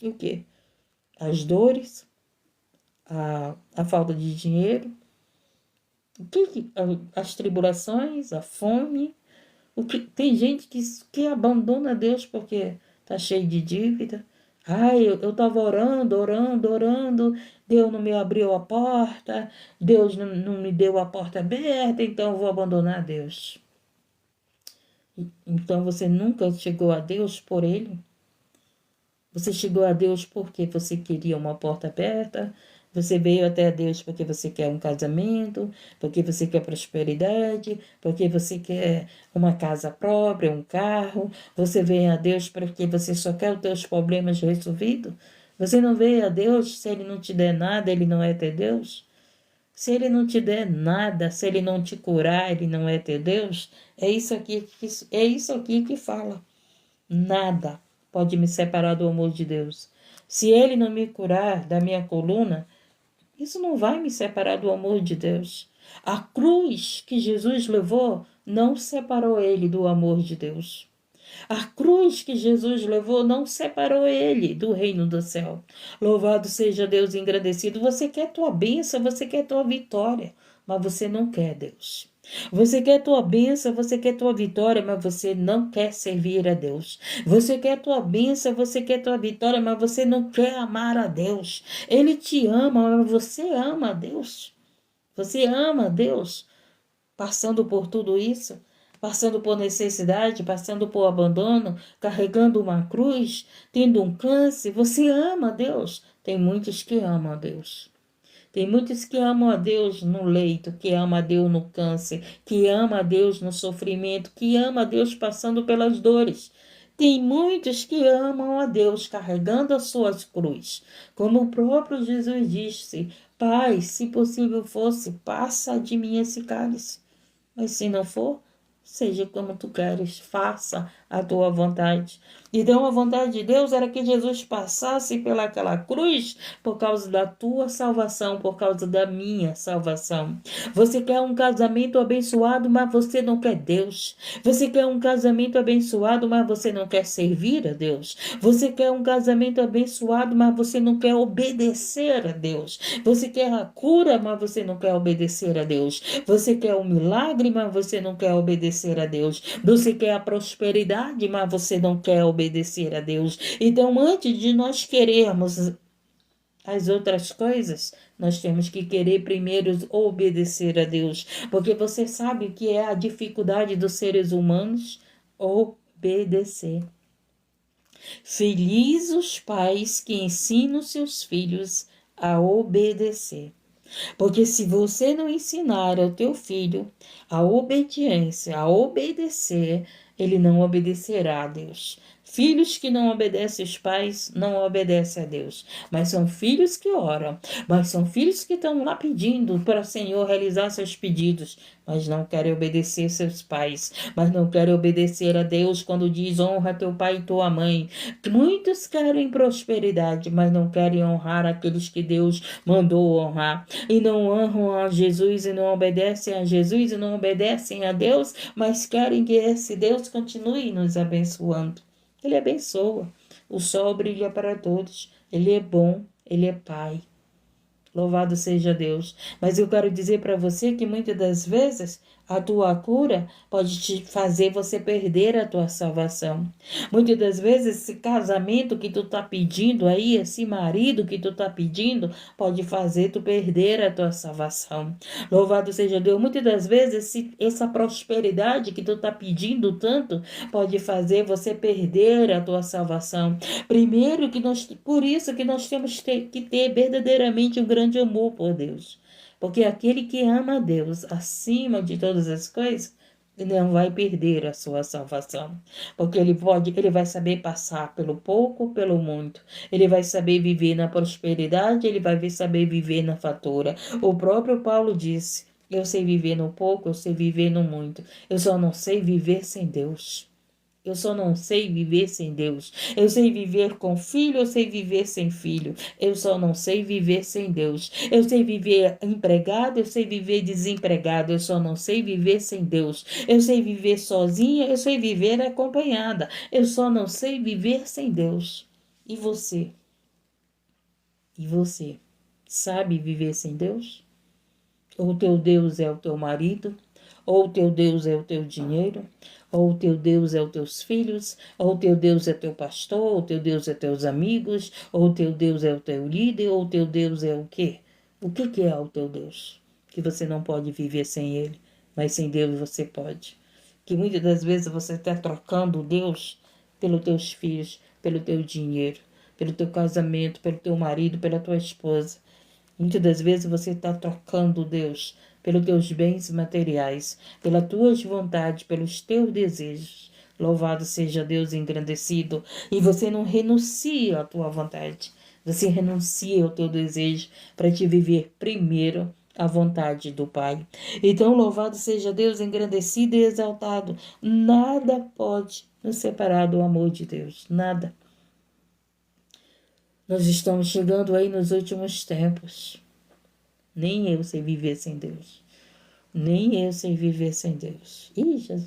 O que? As dores? A falta de dinheiro? O que? As tribulações? A fome? Tem gente que abandona Deus porque está cheio de dívida. Ai, eu estava orando, Deus não me abriu a porta, Deus não me deu a porta aberta, então eu vou abandonar Deus. Então você nunca chegou a Deus por Ele? Você chegou a Deus porque você queria uma porta aberta? Você veio até Deus porque você quer um casamento, porque você quer prosperidade, porque você quer uma casa própria, um carro. Você veio a Deus porque você só quer os teus problemas resolvidos? Você não veio a Deus se Ele não te der nada, Ele não é teu Deus? Se Ele não te der nada, se Ele não te curar, Ele não é teu Deus? É isso aqui que fala. Nada pode me separar do amor de Deus. Se Ele não me curar da minha coluna, isso não vai me separar do amor de Deus. A cruz que Jesus levou não separou Ele do amor de Deus. A cruz que Jesus levou não separou Ele do reino do céu. Louvado seja Deus, engrandecido. Você quer tua bênção, você quer tua vitória, mas você não quer Deus. Você quer tua bênção, você quer tua vitória, mas você não quer servir a Deus. Você quer tua bênção, você quer tua vitória, mas você não quer amar a Deus. Ele te ama, mas você ama a Deus. Você ama a Deus, passando por tudo isso, passando por necessidade, passando por abandono, carregando uma cruz, tendo um câncer. Você ama a Deus. Tem muitos que amam a Deus. Tem muitos que amam a Deus no leito, que amam a Deus no câncer, que amam a Deus no sofrimento, que amam a Deus passando pelas dores. Tem muitos que amam a Deus carregando as suas cruzes. Como o próprio Jesus disse: Pai, se possível fosse, passa de mim esse cálice. Mas se não for, seja como tu queres, faça a tua vontade. Então a vontade de Deus era que Jesus passasse pelaquela cruz por causa da tua salvação, por causa da minha salvação. Você quer um casamento abençoado, mas você não quer Deus. Você quer um casamento abençoado, mas você não quer servir a Deus. Você quer um casamento abençoado, mas você não quer obedecer a Deus. Você quer a cura, mas você não quer obedecer a Deus. Você quer um milagre, mas você não quer obedecer a Deus. Você quer a prosperidade, mas você não quer obedecer a Deus. Então, antes de nós querermos as outras coisas, nós temos que querer primeiro obedecer a Deus. Porque você sabe o que é a dificuldade dos seres humanos? Obedecer. Felizes os pais que ensinam seus filhos a obedecer. Porque se você não ensinar ao teu filho a obediência, a obedecer, ele não obedecerá a Deus. Filhos que não obedecem os pais, não obedecem a Deus. Mas são filhos que oram. Mas são filhos que estão lá pedindo para o Senhor realizar seus pedidos. Mas não querem obedecer seus pais. Mas não querem obedecer a Deus quando diz honra teu pai e tua mãe. Muitos querem prosperidade, mas não querem honrar aqueles que Deus mandou honrar. E não honram a Jesus e não obedecem a Jesus e não obedecem a Deus, mas querem que esse Deus continue nos abençoando. Ele abençoa. O sol brilha para todos. Ele é bom. Ele é Pai. Louvado seja Deus. Mas eu quero dizer para você que muitas das vezes a tua cura pode te fazer você perder a tua salvação. Muitas das vezes esse casamento que tu tá pedindo aí, esse marido que tu tá pedindo, pode fazer tu perder a tua salvação. Louvado seja Deus. Muitas das vezes essa prosperidade que tu tá pedindo tanto pode fazer você perder a tua salvação. Primeiro por isso que nós temos que ter verdadeiramente um grande amor por Deus. Porque aquele que ama a Deus acima de todas as coisas, não vai perder a sua salvação, porque ele vai saber passar pelo pouco, pelo muito. Ele vai saber viver na prosperidade, ele vai saber viver na fatura. O próprio Paulo disse: eu sei viver no pouco, eu sei viver no muito. Eu só não sei viver sem Deus. Eu só não sei viver sem Deus. Eu sei viver com filho, eu sei viver sem filho. Eu só não sei viver sem Deus. Eu sei viver empregado, eu sei viver desempregado. Eu só não sei viver sem Deus. Eu sei viver sozinha, eu sei viver acompanhada. Eu só não sei viver sem Deus. E você? E você? Sabe viver sem Deus? Ou o teu Deus é o teu marido? Ou o teu Deus é o teu dinheiro? Ou o teu Deus é os teus filhos? Ou o teu Deus é teu pastor? Ou o teu Deus é teus amigos? Ou o teu Deus é o teu líder? Ou o teu Deus é o quê? O que é o teu Deus? Que você não pode viver sem ele, mas sem Deus você pode. Que muitas das vezes você está trocando Deus pelos teus filhos, pelo teu dinheiro, pelo teu casamento, pelo teu marido, pela tua esposa. Muitas das vezes você está trocando Deus pelos teus bens materiais, pelas tuas vontades, pelos teus desejos. Louvado seja Deus engrandecido. E você não renuncia à tua vontade. Você renuncia ao teu desejo para te viver primeiro a vontade do Pai. Então, louvado seja Deus engrandecido e exaltado. Nada pode nos separar do amor de Deus. Nada. Nós estamos chegando aí nos últimos tempos. Nem eu sei viver sem Deus. Nem eu sei viver sem Deus. Já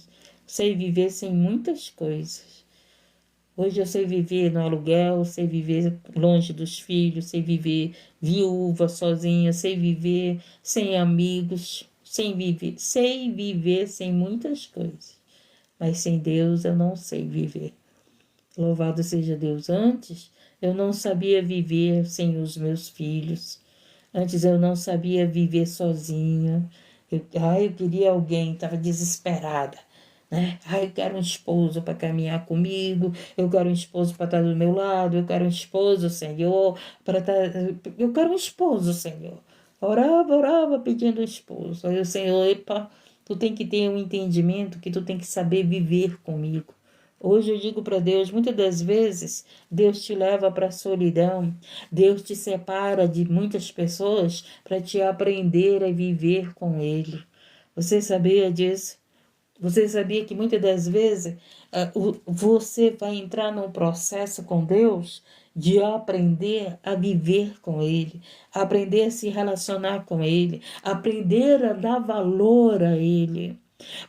sei viver sem muitas coisas. Hoje eu sei viver no aluguel, sei viver longe dos filhos, sei viver viúva, sozinha, sei viver sem amigos, sei viver sem muitas coisas. Mas sem Deus eu não sei viver. Louvado seja Deus. Antes eu não sabia viver sem os meus filhos. Antes eu não sabia viver sozinha. Eu queria alguém, estava desesperada. Né? Eu quero um esposo para caminhar comigo, eu quero um esposo para estar do meu lado, eu quero um esposo, Senhor, para estar. Eu quero um esposo, Senhor. Orava pedindo um esposo. Aí o Senhor, epa, tu tem que ter um entendimento que tu tem que saber viver comigo. Hoje eu digo para Deus, muitas das vezes, Deus te leva para a solidão, Deus te separa de muitas pessoas para te aprender a viver com Ele. Você sabia disso? Você sabia que muitas das vezes você vai entrar num processo com Deus de aprender a viver com Ele, aprender a se relacionar com Ele, aprender a dar valor a Ele.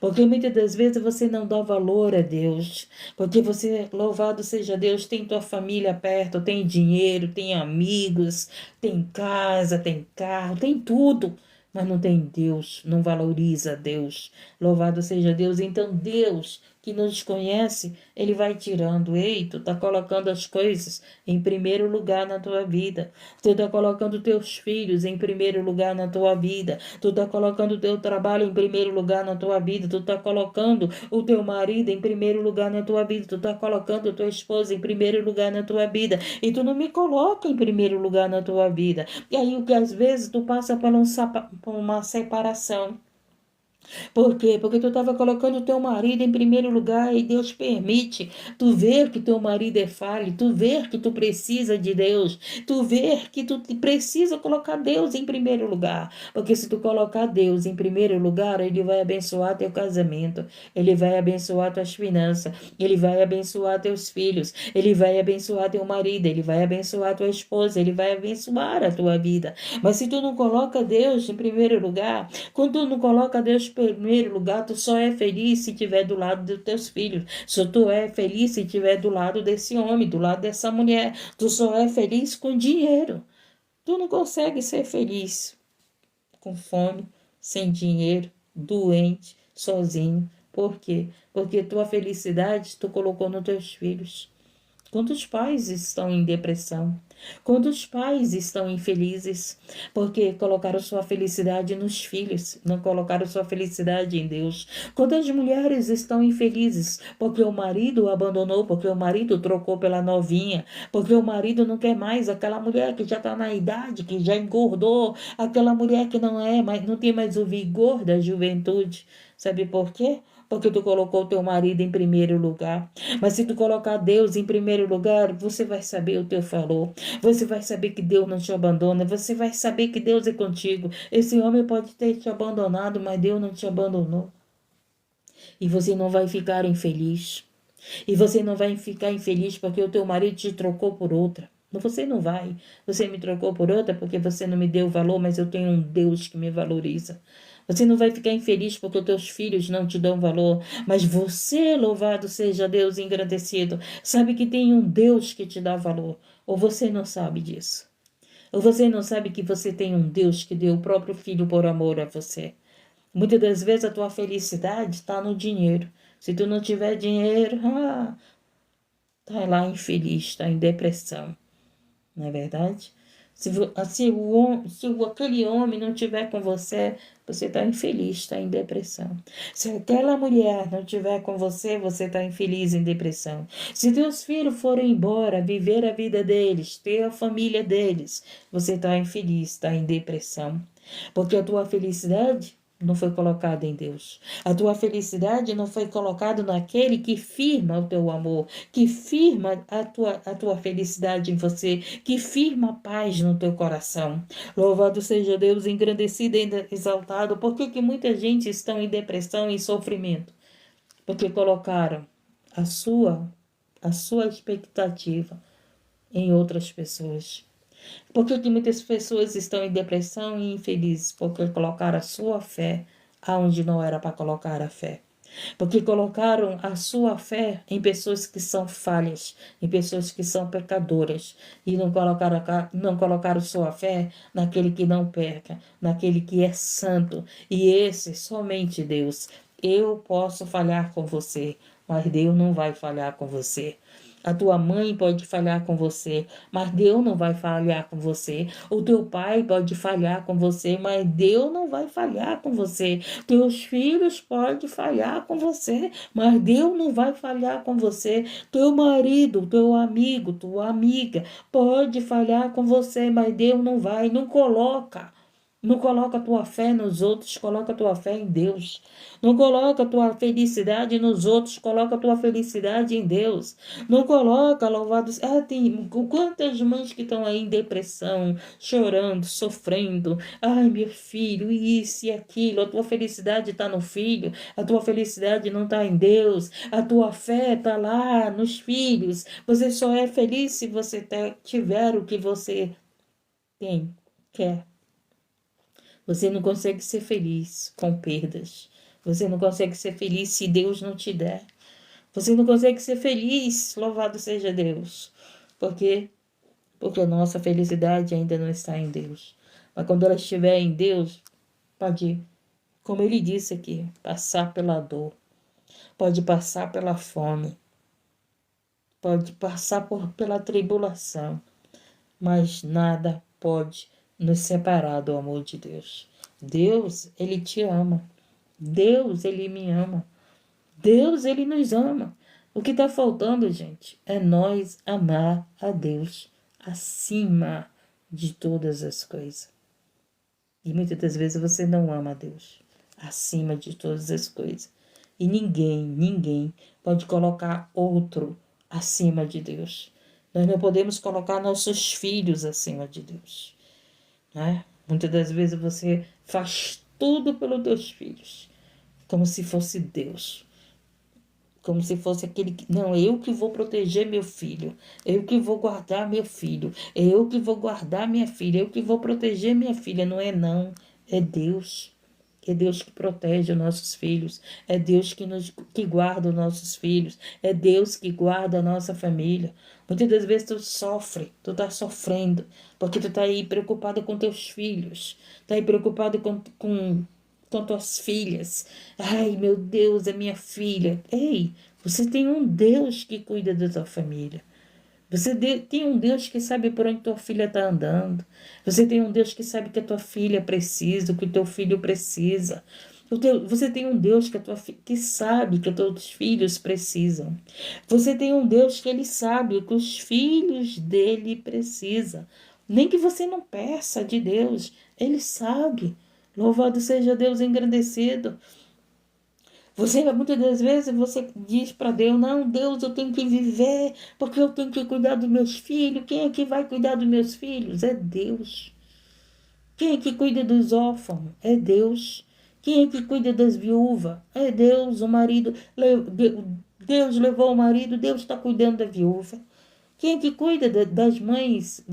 Porque muitas das vezes você não dá valor a Deus. Porque você, louvado seja Deus, tem tua família perto, tem dinheiro, tem amigos, tem casa, tem carro, tem tudo. Mas não tem Deus, não valoriza Deus. Louvado seja Deus. Então Deus que nos conhece, Ele vai tirando. Ei, tu tá colocando as coisas em primeiro lugar na tua vida. Tu tá colocando teus filhos em primeiro lugar na tua vida. Tu tá colocando o teu trabalho em primeiro lugar na tua vida. Tu tá colocando o teu marido em primeiro lugar na tua vida. Tu tá colocando a tua esposa em primeiro lugar na tua vida. E tu não me coloca em primeiro lugar na tua vida. E aí o que às vezes tu passa por uma separação. Por quê? Porque tu estava colocando o teu marido em primeiro lugar e Deus permite tu ver que teu marido é falho, tu ver que tu precisa de Deus, tu ver que tu precisa colocar Deus em primeiro lugar. Porque se tu colocar Deus em primeiro lugar, Ele vai abençoar teu casamento, Ele vai abençoar tuas finanças, Ele vai abençoar teus filhos, Ele vai abençoar teu marido, Ele vai abençoar tua esposa, Ele vai abençoar a tua vida. Mas se tu não coloca Deus em primeiro lugar, quando tu não coloca Deus em primeiro lugar, tu só é feliz se estiver do lado dos teus filhos. Só tu é feliz se estiver do lado desse homem, do lado dessa mulher. Tu só é feliz com dinheiro. Tu não consegue ser feliz com fome, sem dinheiro, doente, sozinho. Por quê? Porque tua felicidade tu colocou nos teus filhos. Quantos pais estão em depressão? Quantos pais estão infelizes? Porque colocaram sua felicidade nos filhos, não colocaram sua felicidade em Deus. Quantas mulheres estão infelizes? Porque o marido o abandonou, porque o marido trocou pela novinha, porque o marido não quer mais aquela mulher que já está na idade, que já engordou, aquela mulher que não tem mais o vigor da juventude. Sabe por quê? porque tu colocou o teu marido em primeiro lugar. Mas se tu colocar Deus em primeiro lugar, você vai saber o teu valor. Você vai saber que Deus não te abandona. Você vai saber que Deus é contigo. Esse homem pode ter te abandonado, mas Deus não te abandonou. E você não vai ficar infeliz. E você não vai ficar infeliz porque o teu marido te trocou por outra. Você não vai. Você me trocou por outra porque você não me deu valor, mas eu tenho um Deus que me valoriza. Você não vai ficar infeliz porque os teus filhos não te dão valor, mas você, louvado seja Deus, engrandecido, sabe que tem um Deus que te dá valor. Ou você não sabe disso? Ou você não sabe que você tem um Deus que deu o próprio filho por amor a você? Muitas das vezes a tua felicidade está no dinheiro. Se tu não tiver dinheiro, tá lá infeliz, está em depressão. Não é verdade? Se aquele homem não estiver com você, você está infeliz, está em depressão. Se aquela mulher não estiver com você, você está infeliz, em depressão. Se teus filhos forem embora, viver a vida deles, ter a família deles, você está infeliz, está em depressão. Porque a tua felicidade não foi colocada em Deus. A tua felicidade não foi colocada naquele que firma o teu amor, que firma a tua felicidade em você, que firma a paz no teu coração. Louvado seja Deus, engrandecido e exaltado. Por que muita gente está em depressão e sofrimento? Porque colocaram a sua expectativa em outras pessoas. Por que muitas pessoas estão em depressão e infelizes? Porque colocaram a sua fé aonde não era para colocar a fé. Porque colocaram a sua fé em pessoas que são falhas, em pessoas que são pecadoras. E não colocaram sua fé naquele que não peca, naquele que é santo. E esse, somente Deus. Eu posso falhar com você, mas Deus não vai falhar com você. A tua mãe pode falhar com você, mas Deus não vai falhar com você. O teu pai pode falhar com você, mas Deus não vai falhar com você. Teus filhos podem falhar com você, mas Deus não vai falhar com você. Teu marido, teu amigo, tua amiga pode falhar com você, mas Deus não vai. Não coloca. Não coloca a tua fé nos outros, coloca a tua fé em Deus. Não coloca a tua felicidade nos outros, coloca a tua felicidade em Deus. Não coloca, louvado. Tem quantas mães que estão aí em depressão, chorando, sofrendo. Ai, meu filho, isso e aquilo. A tua felicidade está no filho, a tua felicidade não está em Deus. A tua fé está lá nos filhos. Você só é feliz se você tiver o que você quer. Você não consegue ser feliz com perdas. Você não consegue ser feliz se Deus não te der. Você não consegue ser feliz, louvado seja Deus. Por quê? Porque a nossa felicidade ainda não está em Deus. Mas quando ela estiver em Deus, pode, como ele disse aqui, passar pela dor. Pode passar pela fome. Pode passar pela tribulação. Mas nada pode nos separar do amor de Deus. Deus, Ele te ama. Deus, Ele me ama. Deus, Ele nos ama. O que está faltando, gente, é nós amar a Deus acima de todas as coisas. E muitas das vezes você não ama a Deus acima de todas as coisas. E ninguém pode colocar outro acima de Deus. Nós não podemos colocar nossos filhos acima de Deus. Né? Muitas das vezes você faz tudo pelos teus filhos, como se fosse Deus. Como se fosse aquele que... Não, eu que vou proteger meu filho. Eu que vou guardar meu filho. Eu que vou guardar minha filha. Eu que vou proteger minha filha. Não é não. É Deus. É Deus que protege os nossos filhos. É Deus que guarda os nossos filhos. É Deus que guarda a nossa família. Muitas das vezes tu sofre. Tu tá sofrendo. Porque tu tá aí preocupada com teus filhos. Tá aí preocupada com tuas filhas. Ai, meu Deus, é minha filha. Ei, você tem um Deus que cuida da tua família. Você tem um Deus que sabe por onde tua filha está andando. Você tem um Deus que sabe que a tua filha precisa, o que o teu filho precisa. Você tem um Deus que sabe que os teus filhos precisam. Você tem um Deus que ele sabe o que os filhos dele precisam. Nem que você não peça de Deus, ele sabe. Louvado seja Deus engrandecido. Muitas das vezes você diz para Deus, não, Deus, eu tenho que viver, porque eu tenho que cuidar dos meus filhos. Quem é que vai cuidar dos meus filhos? É Deus. Quem é que cuida dos órfãos? É Deus. Quem é que cuida das viúvas? É Deus. O marido, Deus levou o marido, Deus está cuidando da viúva. Quem é que cuida das mães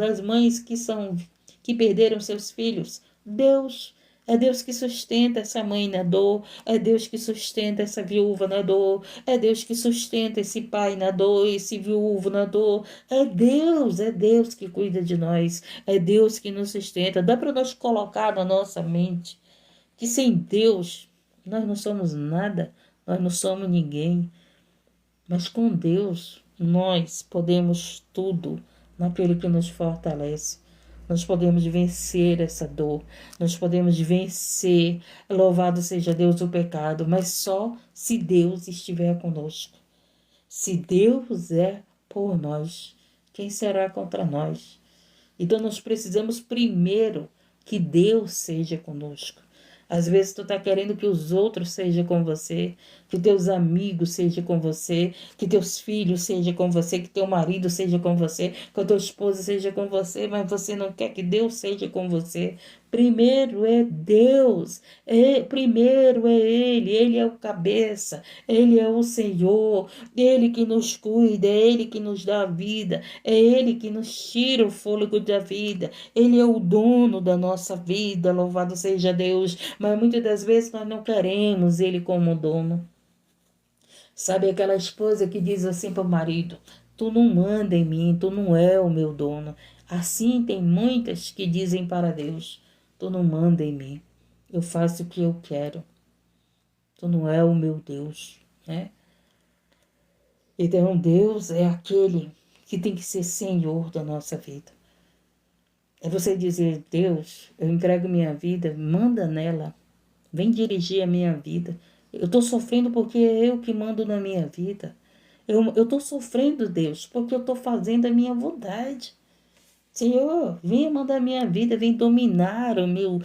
que perderam seus filhos? Deus. É Deus que sustenta essa mãe na dor, é Deus que sustenta essa viúva na dor, é Deus que sustenta esse pai na dor, esse viúvo na dor. É Deus que cuida de nós, é Deus que nos sustenta. Dá para nós colocar na nossa mente que sem Deus nós não somos nada, nós não somos ninguém. Mas com Deus, nós podemos tudo naquele que nos fortalece. Nós podemos vencer essa dor, nós podemos vencer, louvado seja Deus, o pecado, mas só se Deus estiver conosco. Se Deus é por nós, quem será contra nós? Então nós precisamos primeiro que Deus seja conosco. Às vezes tu está querendo que os outros sejam com você, que teus amigos sejam com você, que teus filhos sejam com você, que teu marido seja com você, que a tua esposa seja com você, mas você não quer que Deus seja com você. Primeiro é Deus, primeiro é Ele é o cabeça, Ele é o Senhor, Ele que nos cuida, é Ele que nos dá a vida, é Ele que nos tira o fôlego da vida, Ele é o dono da nossa vida, louvado seja Deus. Mas muitas das vezes nós não queremos Ele como dono. Sabe aquela esposa que diz assim para o marido: tu não manda em mim, tu não é o meu dono. Assim tem muitas que dizem para Deus: tu não manda em mim, eu faço o que eu quero, tu não é o meu Deus, né? Então Deus é aquele que tem que ser Senhor da nossa vida. É você dizer: Deus, eu entrego minha vida, manda nela, vem dirigir a minha vida. Eu estou sofrendo porque é eu que mando na minha vida. Eu estou sofrendo, Deus, porque eu estou fazendo a minha vontade. Senhor, venha mandar minha vida, venha dominar o meu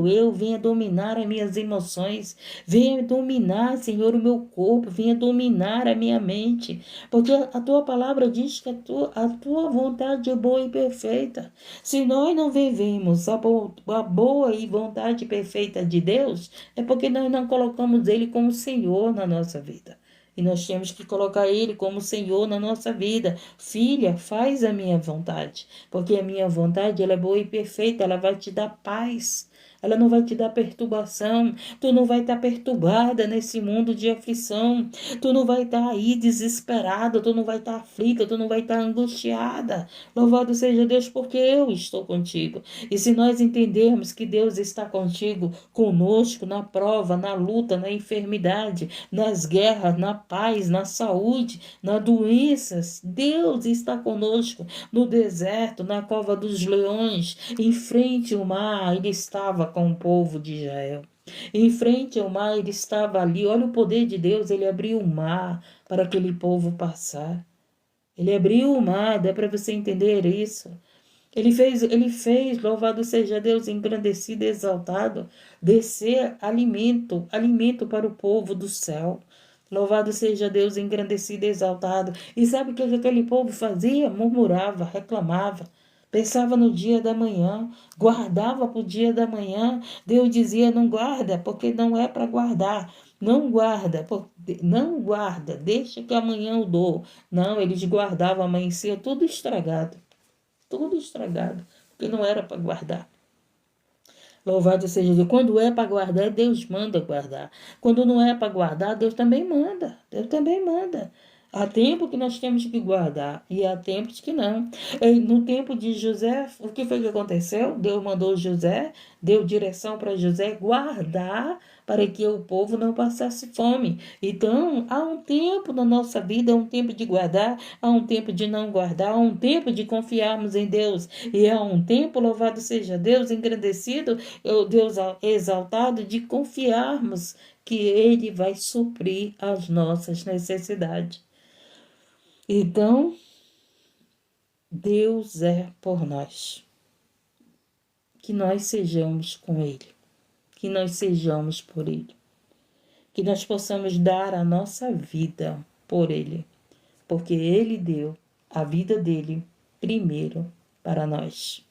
eu, venha dominar as minhas emoções, venha dominar, Senhor, o meu corpo, venha dominar a minha mente, porque a tua palavra diz que a tua vontade é boa e perfeita. Se nós não vivemos a boa e vontade perfeita de Deus, é porque nós não colocamos Ele como Senhor na nossa vida. E nós temos que colocar Ele como Senhor na nossa vida. Filha, faz a minha vontade, porque a minha vontade ela é boa e perfeita, ela vai te dar paz. Ela não vai te dar perturbação. Tu não vai estar perturbada nesse mundo de aflição. Tu não vai estar aí desesperada. Tu não vai estar aflita. Tu não vai estar angustiada. Louvado seja Deus, porque eu estou contigo. E se nós entendermos que Deus está contigo, conosco, na prova, na luta, na enfermidade, nas guerras, na paz, na saúde, nas doenças, Deus está conosco. No deserto, na cova dos leões, em frente ao mar, Ele estava com o povo de Israel. Em frente ao mar, Ele estava ali. Olha o poder de Deus, Ele abriu o mar para aquele povo passar. Ele abriu o mar, dá para você entender isso? Ele fez, louvado seja Deus, engrandecido e exaltado, descer alimento, alimento para o povo do céu. Louvado seja Deus, engrandecido e exaltado. E sabe o que aquele povo fazia? Murmurava, reclamava. Pensava no dia da manhã, guardava para o dia da manhã. Deus dizia: não guarda, porque não é para guardar. Não guarda, não guarda, deixa que amanhã eu dou. Não, eles guardavam, amanhecia tudo estragado. Tudo estragado, porque não era para guardar. Louvado seja Deus. Quando é para guardar, Deus manda guardar. Quando não é para guardar, Deus também manda. Deus também manda. Há tempo que nós temos que guardar e há tempos que não. No tempo de José, o que foi que aconteceu? Deus mandou José, deu direção para José guardar para que o povo não passasse fome. Então, há um tempo na nossa vida, há um tempo de guardar, há um tempo de não guardar, há um tempo de confiarmos em Deus. E há um tempo, louvado seja Deus, engrandecido, Deus exaltado, de confiarmos que Ele vai suprir as nossas necessidades. Então, Deus é por nós. Que nós sejamos com Ele. Que nós sejamos por Ele. que nós possamos dar a nossa vida por Ele, porque Ele deu a vida dele primeiro para nós.